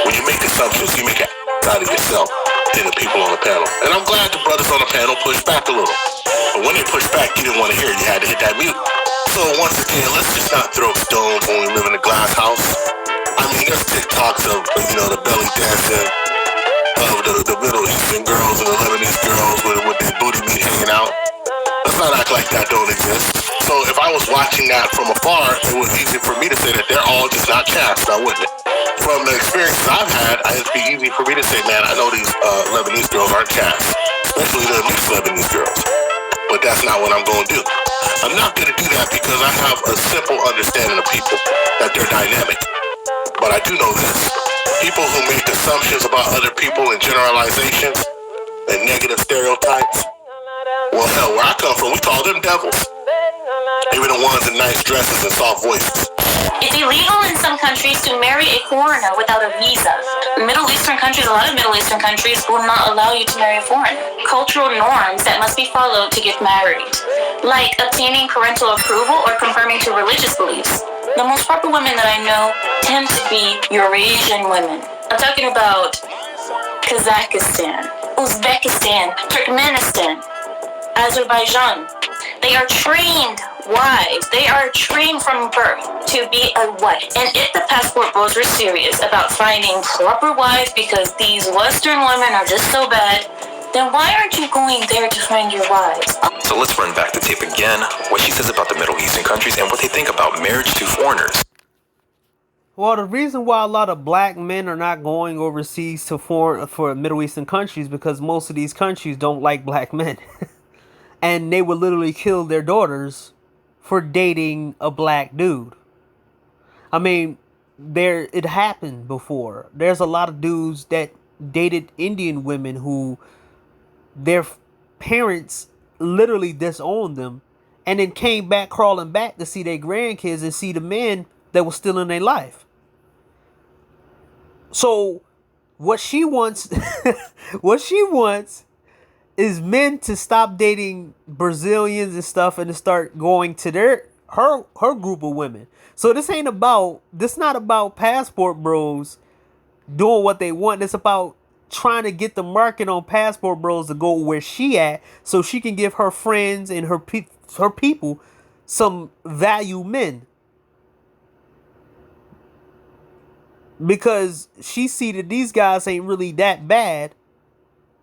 when you make assumptions, you make an out of yourself and the people on the panel. And I'm glad the brothers on the panel pushed back a little. But when they pushed back, you didn't want to hear it. You had to hit that mute. So once again, let's just not throw stones when we live in a glass house. I mean, there's TikToks of, the belly dancing of the Middle Eastern girls and the Lebanese girls with their booty meat hanging out. Let's not act like that don't exist. So if I was watching that from afar, it was easy for me to say that they're all just not chaste, now wouldn't it? From the experiences I've had, it'd be easy for me to say, man, I know these Lebanese girls aren't chaste, especially the mixed Lebanese girls. But that's not what I'm going to do. I'm not going to do that because I have a simple understanding of people, that they're dynamic. But I do know this. People who make assumptions about other people and generalizations and negative stereotypes, well, hell, where I come from, we call them devils. Even the ones in nice dresses and soft voices. It's illegal in some countries to marry a foreigner without a visa. Middle Eastern countries, a lot of Middle Eastern countries will not allow you to marry a foreigner. Cultural norms that must be followed to get married, like obtaining parental approval or conforming to religious beliefs. The most proper women that I know tend to be Eurasian women. I'm talking about Kazakhstan, Uzbekistan, Turkmenistan, Azerbaijan. They are trained wives. They are trained from birth to be a wife. And if the passport bros were serious about finding proper wives because these Western women are just so bad, then why aren't you going there to find your wives? So let's run back the tape again, what she says about the Middle Eastern countries and what they think about marriage to foreigners. Well, the reason why a lot of black men are not going overseas to for Middle Eastern countries because most of these countries don't like black men. And they would literally kill their daughters for dating a black dude. I mean, it happened before. There's a lot of dudes that dated Indian women who their parents literally disowned them and then came back crawling back to see their grandkids and see the men that were still in their life. So what she wants is men to stop dating Brazilians and stuff and to start going to her group of women. So this not about passport bros doing what they want. It's about trying to get the market on passport bros to go where she at so she can give her friends and her people some value men. Because she see that these guys ain't really that bad.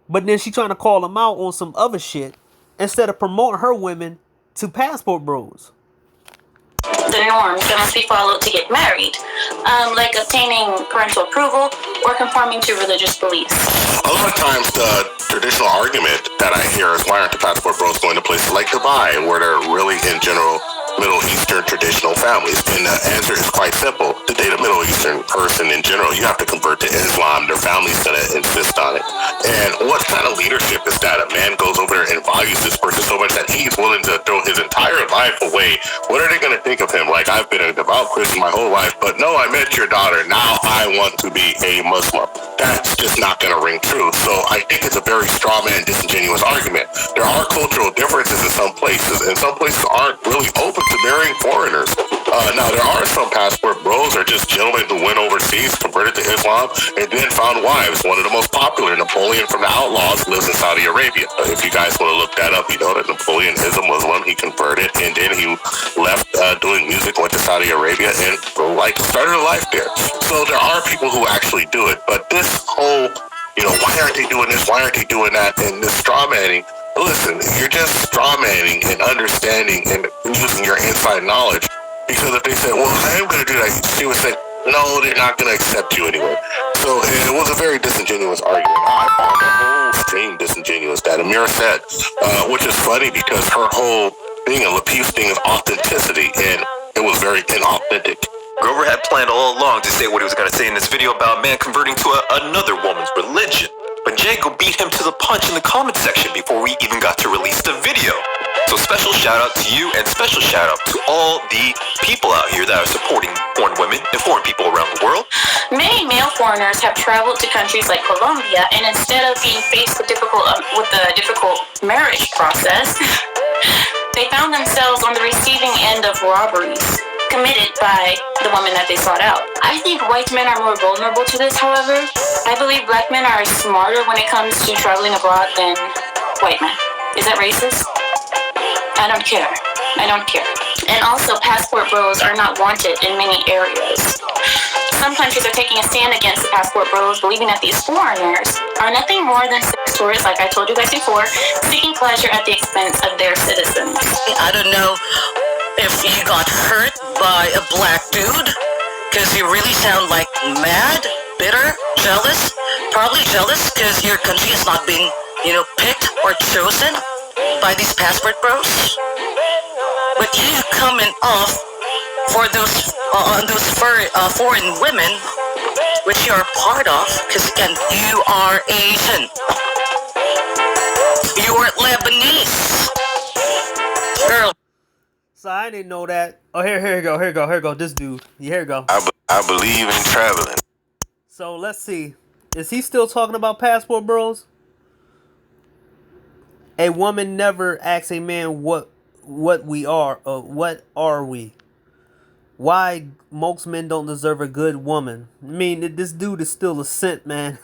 But then she trying to call them out on some other shit instead of promoting her women to passport bros. The norms that must be followed to get married, like obtaining parental approval or conforming to religious beliefs. A lot of times the traditional argument that I hear is why aren't the passport bros going to places like Dubai where they're really in general Middle Eastern traditional families? And the answer is quite simple. To date a Middle Eastern person in general, you have to convert to Islam. Their family's going to insist on it. And what kind of leadership is that? A man goes over there and values this person so much that he's willing to throw his entire life away. What are they going to think of him? Like, I've been a devout Christian my whole life, but no, I met your daughter. Now I want to be a Muslim. That's just not going to ring true. So I think it's a very straw man, disingenuous argument. There are cultural differences in some places, and some places aren't really open to marrying foreigners. Now, there are some passport bros or just gentlemen who went overseas, converted to Islam, and then found wives. One of the most popular, Napoleon from the Outlaws, lives in Saudi Arabia. If you guys want to look that up, you know that Napoleon is a Muslim. He converted, and then he left doing music, went to Saudi Arabia, and started a life there. So there are people who actually do it. But this whole, why aren't they doing this? Why aren't they doing that? And this straw manning, listen, you're just straw manning and understanding and using your inside knowledge. Because if they said, well, I am going to do that, she would say, no, they're not going to accept you anyway. So it was a very disingenuous argument. I found the whole stream disingenuous that Amira said, which is funny because her whole thing, a Lapeef's thing, is authenticity, and it was very inauthentic. Grover had planned all along to say what he was going to say in this video about a man converting to another woman's religion. But Jago beat him to the punch in the comment section before we even got to release the video. So special shout out to you and special shout out to all the people out here that are supporting foreign women and foreign people around the world. Many male foreigners have traveled to countries like Colombia, and instead of being faced with the difficult marriage process, they found themselves on the receiving end of robberies committed by the woman that they sought out. I think white men are more vulnerable to this, however. I believe black men are smarter when it comes to traveling abroad than white men. Is that racist? I don't care. And also, passport bros are not wanted in many areas. Some countries are taking a stand against the passport bros, believing that these foreigners are nothing more than sex tourists, like I told you guys before, seeking pleasure at the expense of their citizens. I don't know if you got hurt by a black dude, because you really sound like mad, bitter, jealous. Probably jealous because your country is not being, picked or chosen by these passport bros. But you coming off for those foreign women, which you are part of, because again, you are Asian. You are Lebanese. Girl. So I didn't know that. Oh, here you go. This dude. Here you go. I believe in traveling. So let's see. Is he still talking about passport bros? A woman never asks a man what we are or what are we. Why most men don't deserve a good woman. I mean, this dude is still a simp, man.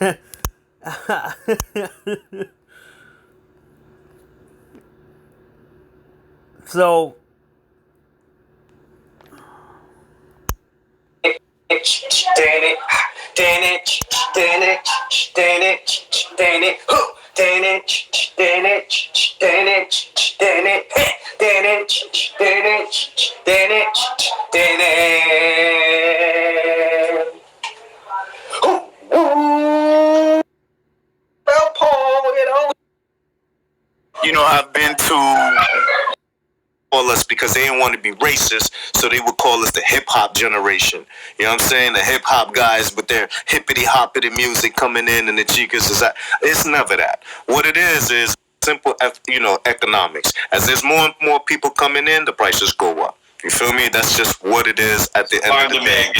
So You know, I've been to call us because they didn't want to be racist, so they would call us the hip hop generation. You know what I'm saying? The hip hop guys with their hippity hoppity music coming in, and the chicas is that. It's never that. What it is simple, economics. As there's more and more people coming in, the prices go up. You feel me? That's just what it is at the end of the day.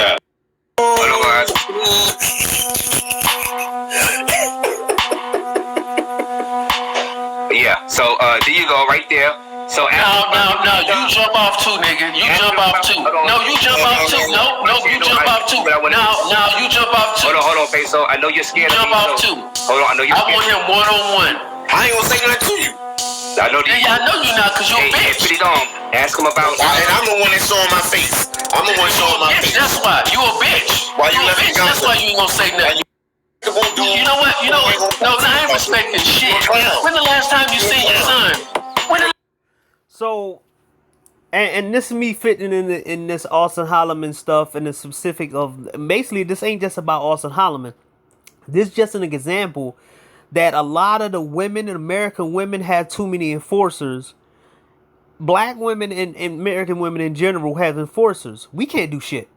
Yeah, so there you go, right there. So no, you jump off too, nigga. You jump off too. No, you jump off too. No, you jump off too. No, you jump off too. Hold on, babe. So I know you're scared of me. Jump off too. Hold on, I know you're scared. I want him one-on-one. I ain't gonna say nothing to you. I know I know you're not, cause you're a bitch. Put it on. Ask him about. And I'm the one that's showing my face. I'm the one showing my face. That's why. You a bitch. Why you left me? That's why you ain't gonna say nothing. You know what? No, I ain't respecting shit. When the last time you seen your son? So, and this is me fitting in this Austin Holloman stuff and the specific of basically this ain't just about Austin Holloman. This is just an example that a lot of the women and American women have too many enforcers. Black women and American women in general have enforcers. We can't do shit.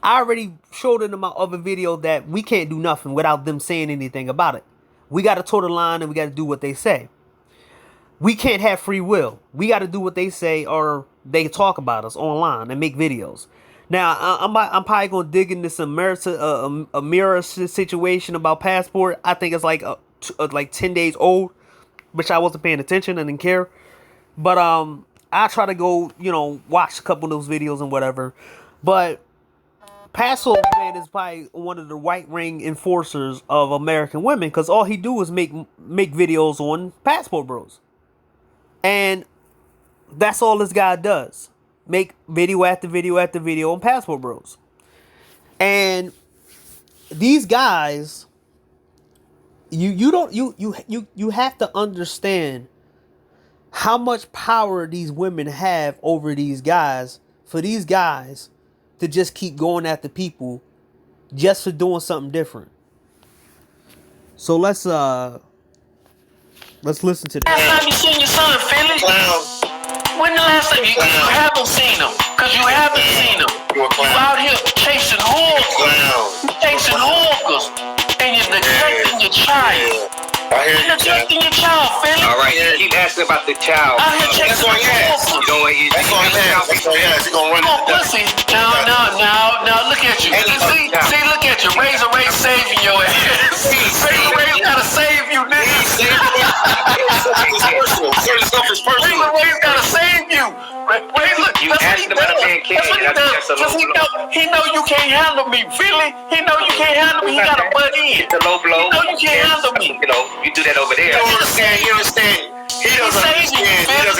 I already showed it in my other video that we can't do nothing without them saying anything about it. We got to toe the line and we got to do what they say. We can't have free will. We got to do what they say or they talk about us online and make videos. Now, I'm probably going to dig in this a mirror situation about passport. I think it's like 10 days old, which I wasn't paying attention. I didn't care. But I try to go, watch a couple of those videos and whatever. But Passport Man is probably one of the right ring enforcers of American women because all he do is make videos on Passport Bros. And that's all this guy does. Make video after video after video on Passport Bros. And these guys, you have to understand how much power these women have over these guys for these guys to just keep going after people just for doing something different. So let's listen to this. Last time you seen your son, Philly? When the last time you haven't seen him? Cause you haven't seen him. You out here chasing hookers. Chasing hookers. And you're neglecting your child. You're neglecting your child, Philly. All right, you keep asking about the child. Out here chasing hookers. That's all he has. He's gonna run it. Pussy. Now, look at you. See, look at you. Razor Ray saving your ass. Razor Ray's gotta save you, nigga. Certain stuff is personal. Razor Ray's gotta save you. You asked about a man kid. He know you can't handle me, Philly. He know you can't handle me. He gotta butt in. The low blow. He know you can't handle me. You do that over there. You understand. He doesn't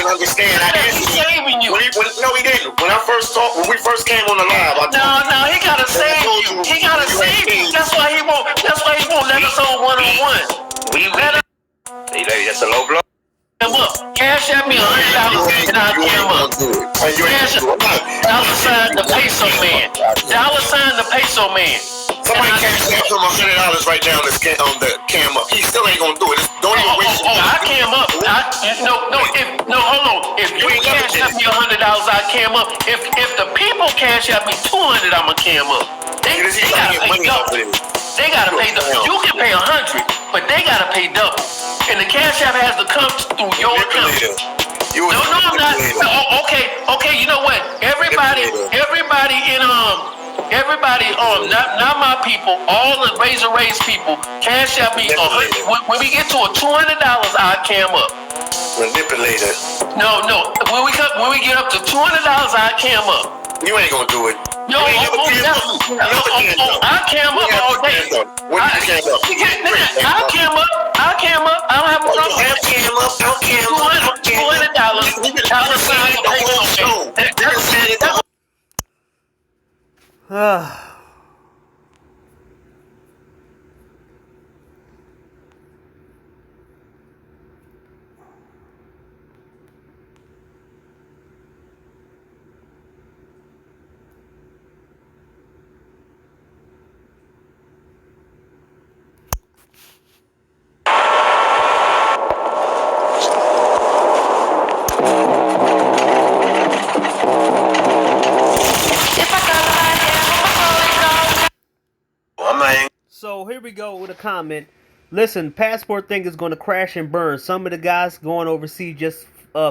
understand. He's saving you. No, he didn't. When we first came on the live, No, he gotta save you. He gotta save you. That's why he won't let us on one-on-one. That's a low blow. Cash at me $100 and I'll get him up. $sign the peso man. $sign the peso man. Somebody cash him $100 right now on the cam up. He still ain't gonna do it. Don't even waste your time. I cam up. Hold on. If you cash at me $100, I cam up. If the people cash at me $200, I'ma cam up. They gotta pay double. They gotta pay double. You can pay $100, but they gotta pay double. And the cash app has to come through your account. No, I'm not. Okay. You know what? Everybody not my people. All the Razor Race people. Cash out me. When we get to a $200, I cam up. Manipulator. No. When we get up to $200, I cam up. You ain't gonna do it. No, I cam up all day. When you cam up? I cam up. I don't have a problem. I'll cam up. $200. So here we go with a comment. Listen, passport thing is going to crash and burn. Some of the guys going overseas just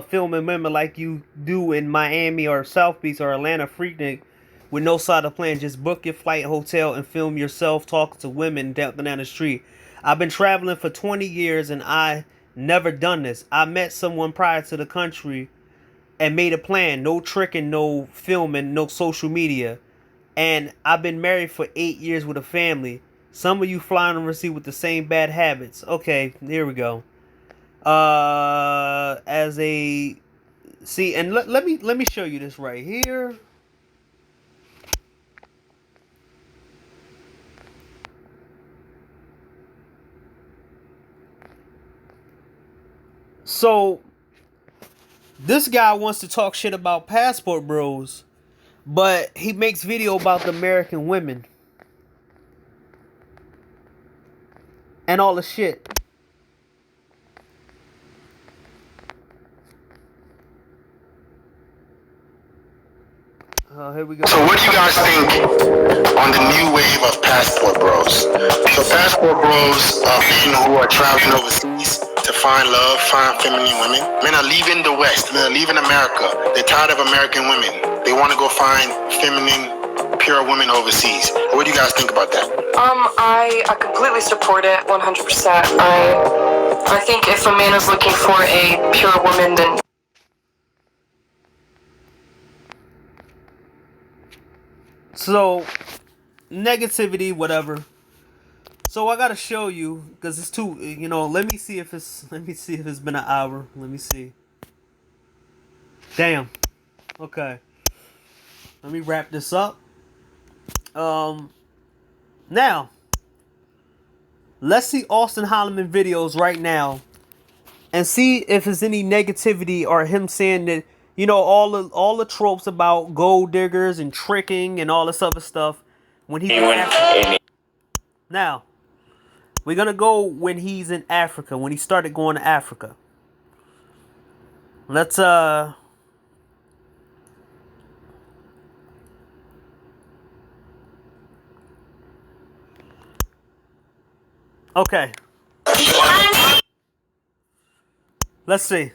filming women like you do in Miami or South Beach or Atlanta freaking with no side of plan. Just book your flight, hotel, and film yourself talking to women down the street. I've been traveling for 20 years and I never done this. I met someone prior to the country and made a plan. No tricking, no filming, no social media. And I've been married for 8 years with a family. Some of you flying overseas with the same bad habits. Okay, here we go. And let me show you this right here. So this guy wants to talk shit about passport bros, but he makes video about the American women and all the shit. Here we go. So what do you guys think on the new wave of passport bros? So passport bros are men who are traveling overseas to find love, find feminine women. Men are leaving the West. Men are leaving America. They're tired of American women. They want to go find feminine, pure women overseas. What do you guys think about that? I completely support it 100%. I think if a man is looking for a pure woman, then so negativity, whatever. So I gotta show you because it's too. Let me see if it's been an hour. Let me see. Damn. Okay. Let me wrap this up. Now, let's see Austin Holloman videos right now and see if there's any negativity or him saying that, all the tropes about gold diggers and tricking and all this other stuff when he's in Africa. Now, we're going to go when he's in Africa, when he started going to Africa. Let's, okay. Let's see.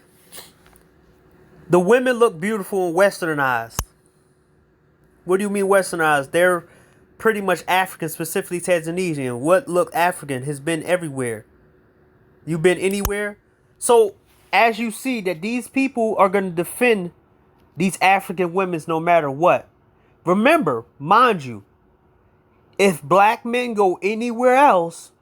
The women look beautiful and westernized. What do you mean westernized? They're pretty much African, specifically Tanzanian. What look African has been everywhere. You been anywhere? So, as you see that these people are going to defend these African women no matter what. Remember, mind you, if black men go anywhere else,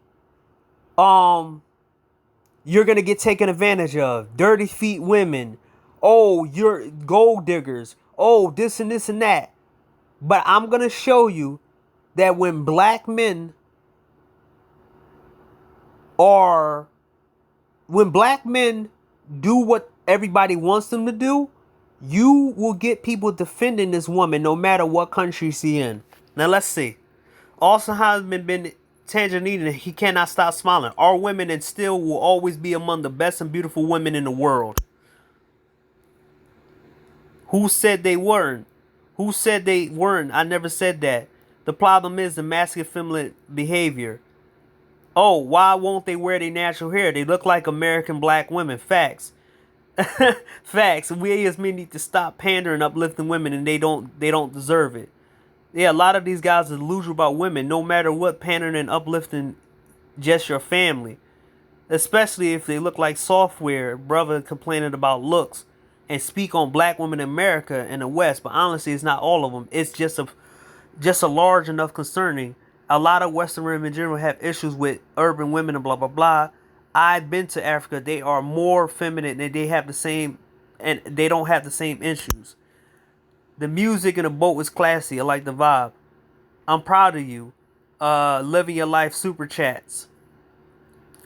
you're going to get taken advantage of. Dirty feet women. Oh, you're gold diggers. Oh, this and this and that. But I'm going to show you that when black men do what everybody wants them to do, you will get people defending this woman no matter what country she's in. Now let's see. Austin has been Tanzania, he cannot stop smiling. Our women and still will always be among the best and beautiful women in the world. Who said they weren't? Who said they weren't? I never said that. The problem is the masculine feminine behavior. Oh, why won't they wear their natural hair? They look like American black women. Facts. Facts. We as men need to stop pandering, uplifting women, and they don't deserve it. Yeah, a lot of these guys are delusional about women. No matter what, pandering and uplifting just your family, especially if they look like software. Brother complaining about looks and speak on black women in America and the West, but honestly, it's not all of them. It's just a large enough concerning. A lot of Western women in general have issues with urban women and blah blah blah. I've been to Africa. They are more feminine and they have the same, and they don't have the same issues. The music in the boat is classy. I like the vibe. I'm proud of you. Living your life super chats.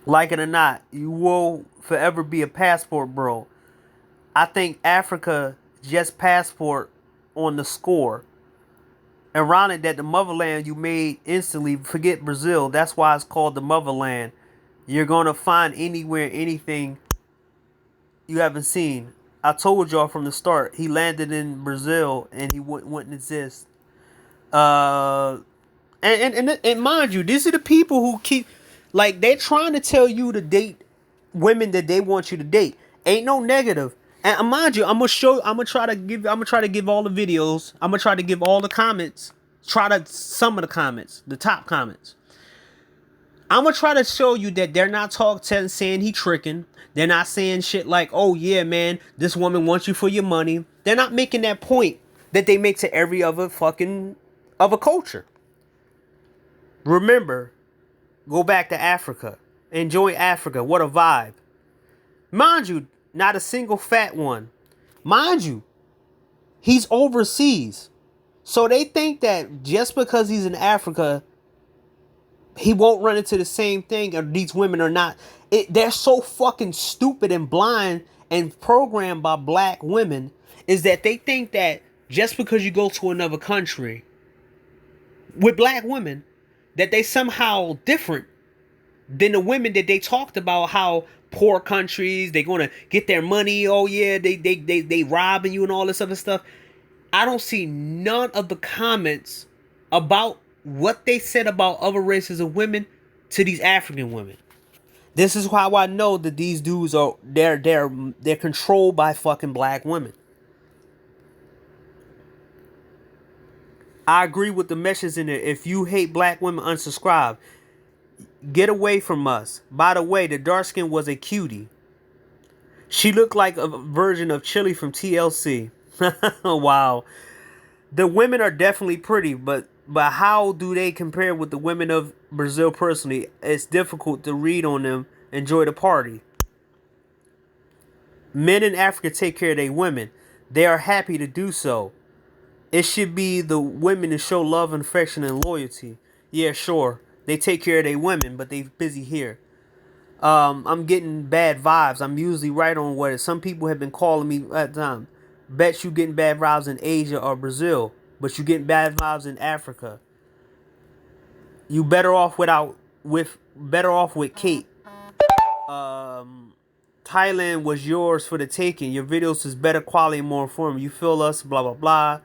Like it or not, you will forever be a passport bro. I think Africa just passport on the score. Ironic that the motherland you made instantly, forget Brazil. That's why it's called the motherland. You're going to find anywhere anything you haven't seen. I told y'all from the start, he landed in Brazil and he wouldn't exist. And mind you, these are the people who keep, like, they're trying to tell you to date women that they want you to date. Ain't no negative. And mind you, I'm gonna try to give all the videos. I'm gonna try to give all the comments. Some of the comments, the top comments. I'm gonna try to show you that they're not saying he tricking. They're not saying shit like, oh yeah, man, this woman wants you for your money. They're not making that point that they make to every other culture. Remember, go back to Africa. Enjoy Africa. What a vibe. Mind you, not a single fat one. Mind you, he's overseas. So they think that just because he's in Africa, he won't run into the same thing, or these women are not. They're so fucking stupid and blind and programmed by black women, is that they think that just because you go to another country with black women, that they somehow different than the women that they talked about, how poor countries, they're gonna get their money, oh yeah, they robbing you and all this other stuff. I don't see none of the comments about what they said about other races of women to these African women. This is how I know that these dudes are they're controlled by fucking black women. I agree with the message in there. If you hate black women, unsubscribe. Get away from us. By the way, the dark skin was a cutie. She looked like a version of Chili from TLC. Wow. The women are definitely pretty, but how do they compare with the women of Brazil personally? It's difficult to read on them. Enjoy the party. Men in Africa take care of their women. They are happy to do so. It should be the women to show love and affection and loyalty. Yeah, sure. They take care of their women, but they busy here. I'm getting bad vibes. I'm usually right on what some people have been calling me at the time. Bet you getting bad vibes in Asia or Brazil, but you getting bad vibes in Africa. You better off with Kate. Thailand was yours for the taking. Your videos is better quality and more informative. You feel us, blah blah blah.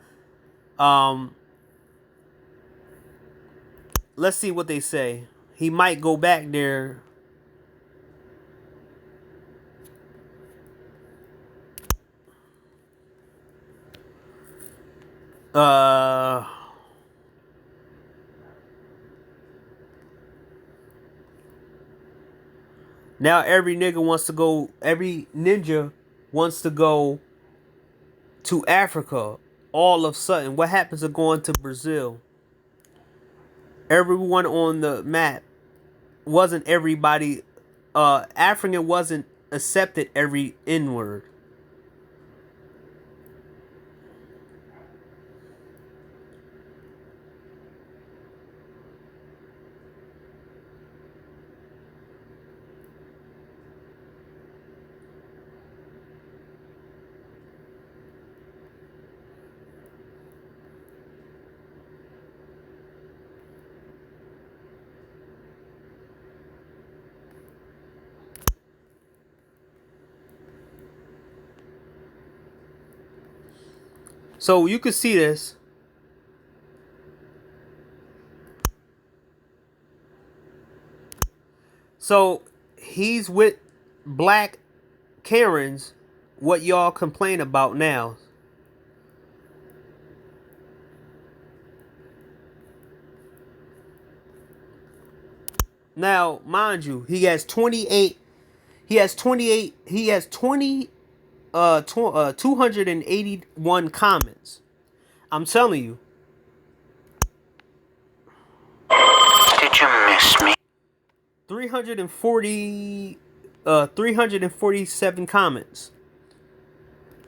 Let's see what they say. He might go back there. Now every ninja wants to go to Africa all of a sudden. What happens to going to Brazil? Everyone on the map wasn't everybody. African wasn't accepted every N-word. So you can see this. So he's with black Karens what y'all complain about now. Now, mind you, he has 28. He has 28. He has 281 comments. I'm telling you. Did you miss me? 347 comments.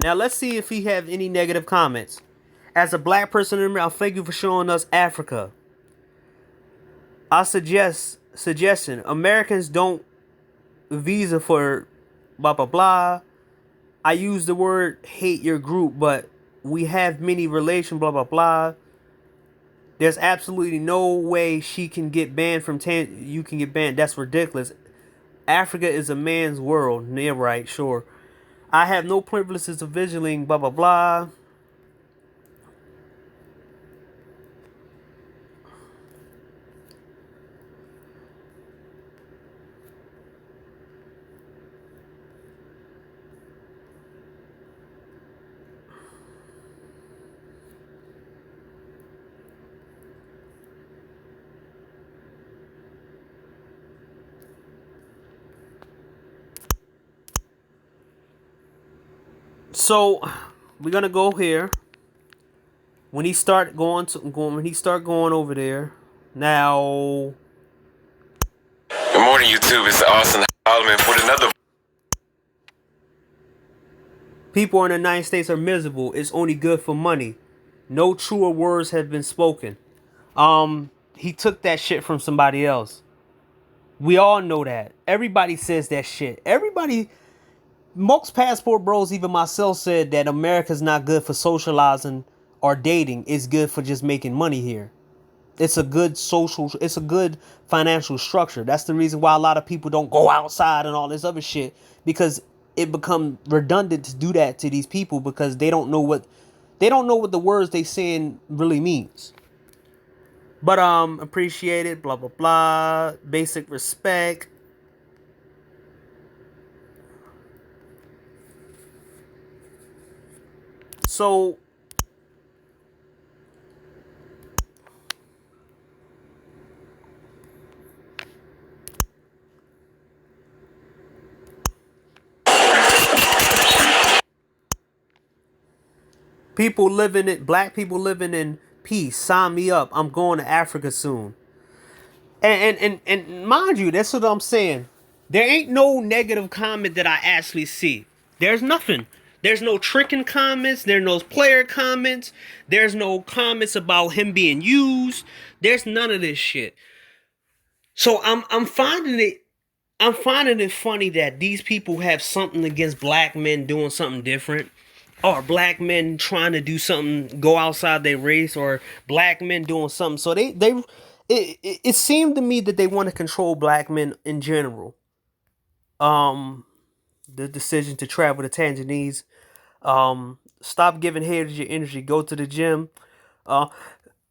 Now let's see if he have any negative comments. As a black person in America, thank you for showing us Africa. I suggestion Americans don't visa for blah blah blah. I use the word hate your group, but we have many relation blah blah blah. There's absolutely no way she can get banned from you can get banned. That's ridiculous. Africa is a man's world. Yeah, right, sure. I have no privileges of vigiling blah blah blah. So we're gonna go here. When he start going over there, now. Good morning, YouTube. It's Austin Holloman with another. People in the United States are miserable. It's only good for money. No truer words have been spoken. He took that shit from somebody else. We all know that. Everybody says that shit. Most passport bros, even myself, said that America's not good for socializing or dating. It's good for just making money here. It's a good financial structure. That's the reason why a lot of people don't go outside and all this other shit, because it becomes redundant to do that to these people because they don't know what the words they saying really means. But appreciate it, blah blah blah, basic respect. So black people living in peace. Sign me up. I'm going to Africa soon. And mind you, that's what I'm saying. There ain't no negative comment that I actually see. There's nothing. There's no tricking comments. There's no player comments. There's no comments about him being used. There's none of this shit. So I'm finding it funny that these people have something against black men doing something different, or black men trying to do something, go outside their race, or black men doing something. So it seemed to me that they want to control black men in general. The decision to travel to Tanzania, stop giving haters your energy, go to the gym.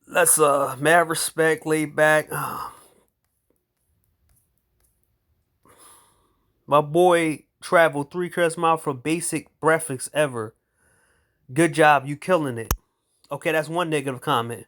Let's mad respect, laid back. My boy traveled 3 miles for basic breakfast ever. Good job, you killing it. Okay, that's one negative comment.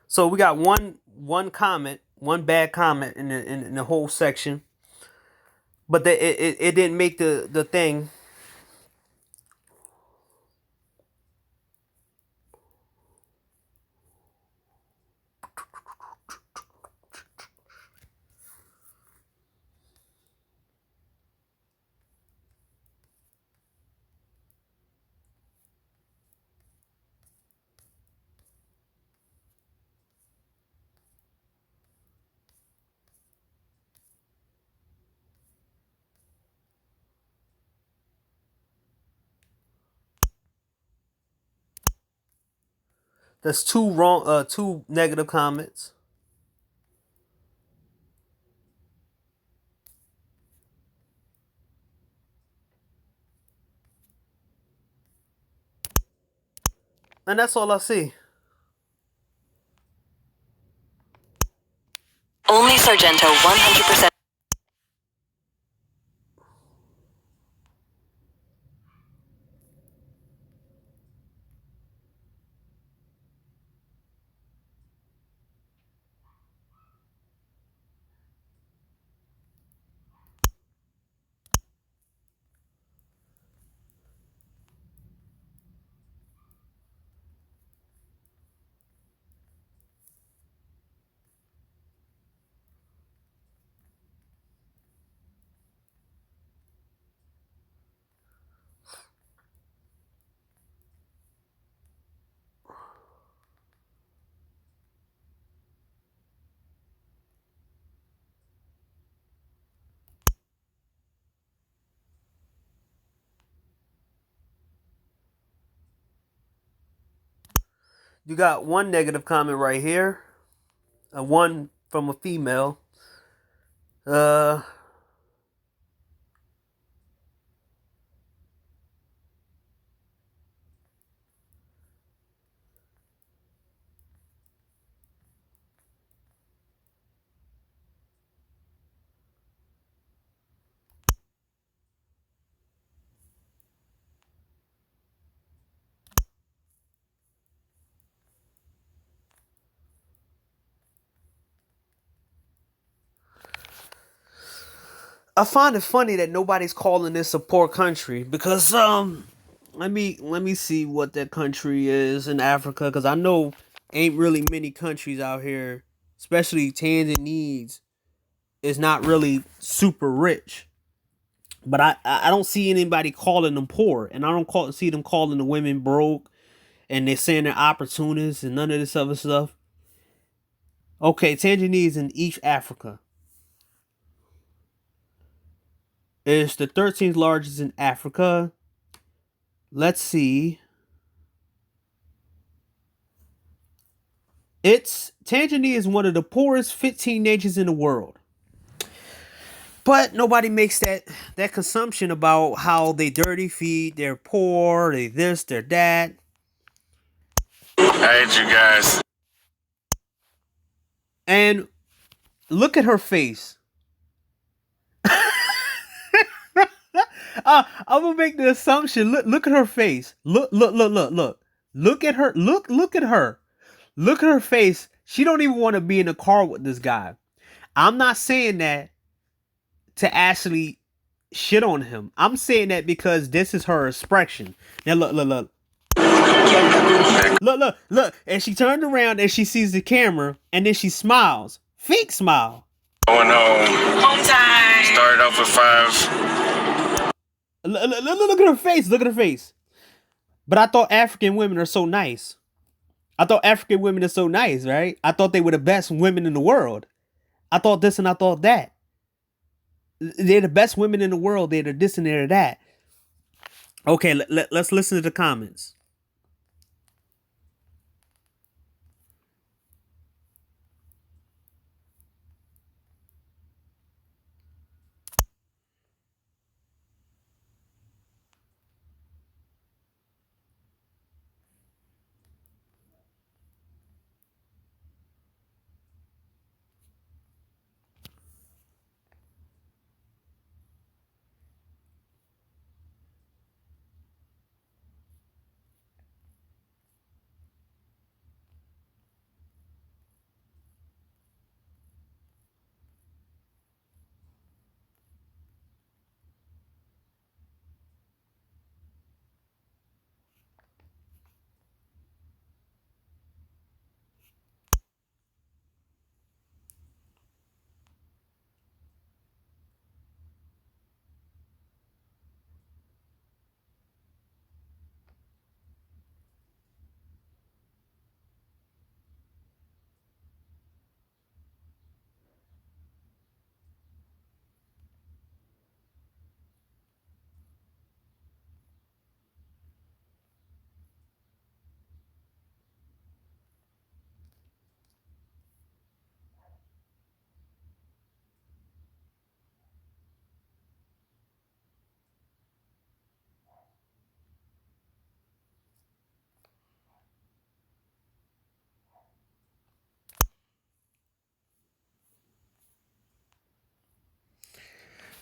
So we got one comment, one bad comment in the whole section, but it didn't make the thing. That's two negative comments. And that's all I see. Only Sargento 100%. You got one negative comment right here. One from a female. I find it funny that nobody's calling this a poor country because let me see what that country is in Africa, because I know ain't really many countries out here, especially Tanzania is not really super rich. But I don't see anybody calling them poor, and I don't see them calling the women broke, and they're saying they're opportunists and none of this other stuff. Okay, Tanzania is in East Africa. It's the 13th largest in Africa. Let's see. Tanzania is one of the poorest 15 nations in the world. But nobody makes that consumption about how they dirty feet, they're poor, they this, they're that. I hate you guys. And look at her face. I'm gonna make the assumption. Look at her face. Look. Look at her. Look at her. Look at her face. She don't even want to be in a car with this guy. I'm not saying that to actually shit on him. I'm saying that because this is her expression. Now look. Look. And she turned around and she sees the camera and then she smiles. Fake smile. Going home time. Started off with 5. Look at her face. Look at her face. But I thought African women are so nice. I thought African women are so nice, right? I thought they were the best women in the world. I thought this and I thought that. They're the best women in the world. They're the this and they're that. Okay, let's listen to the comments.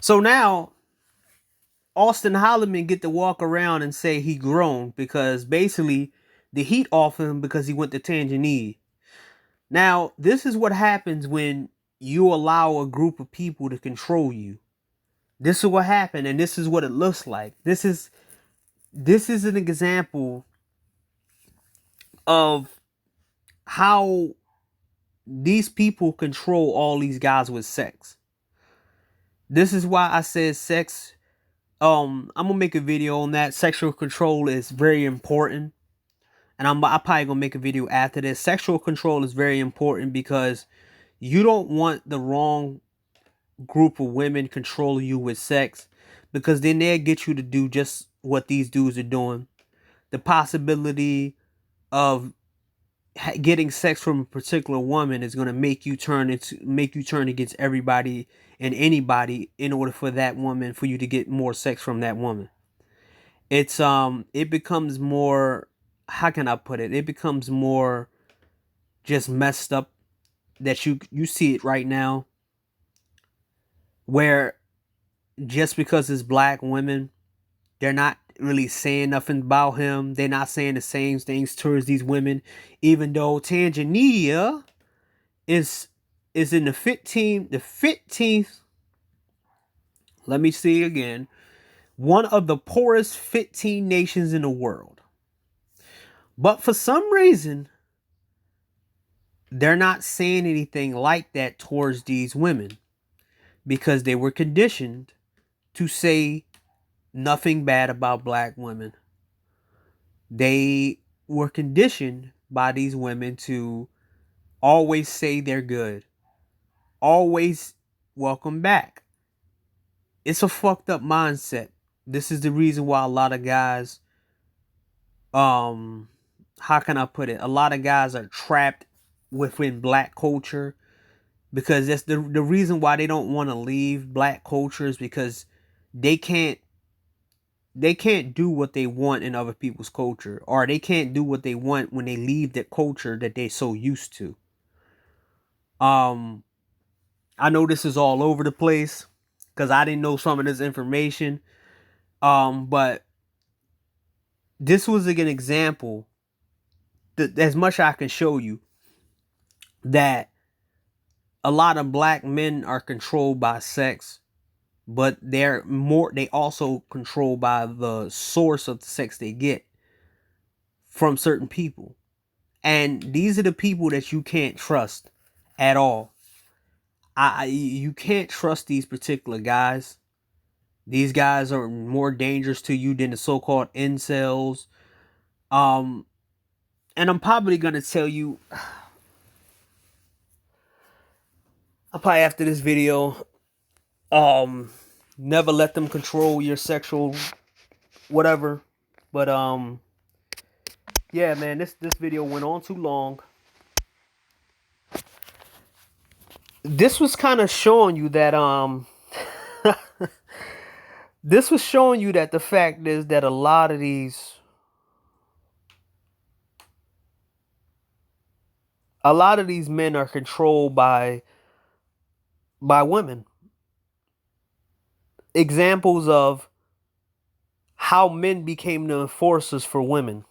So now Austin Holloman get to walk around and say he grown because basically the heat off him because he went to Tanzania. Now, this is what happens when you allow a group of people to control you. This is what happened, and this is what it looks like. This is an example of how these people control all these guys with sex. This is why I said sex. I'm gonna make a video on that. Sexual control is very important, and I'm probably gonna make a video after this. Sexual control is very important because you don't want the wrong group of women controlling you with sex, because then they'll get you to do just what these dudes are doing. The possibility of getting sex from a particular woman is going to make you turn against everybody and anybody in order for that woman, for you to get more sex from that woman. It becomes more, how can I put it? It becomes more just messed up that you see it right now, where just because it's black women, they're not really saying nothing about him. They're not saying the same things towards these women, even though Tanzania is in the 15th. Let me see again. One of the poorest 15 nations in the world. But for some reason, they're not saying anything like that towards these women, because they were conditioned to say nothing bad about black women. They were conditioned by these women to always say they're good. Always welcome back. It's a fucked up mindset. This is the reason why a lot of guys, how can I put it? A lot of guys are trapped within black culture, because that's the reason why they don't want to leave black culture, is because they can't do what they want in other people's culture, or they can't do what they want when they leave the culture that they're so used to. I know this is all over the place because I didn't know some of this information. But this was like an example that, as much I can show you, that a lot of black men are controlled by sex, but they also controlled by the source of the sex they get from certain people. And these are the people that you can't trust at all. You can't trust these particular guys. These guys are more dangerous to you than the so-called incels. And I'm probably gonna tell you, I'll probably after this video, never let them control your sexual whatever. But yeah, man, this video went on too long. This was kind of showing you that this was showing you that the fact is that a lot of these men are controlled by women. Examples of how men became the enforcers for women.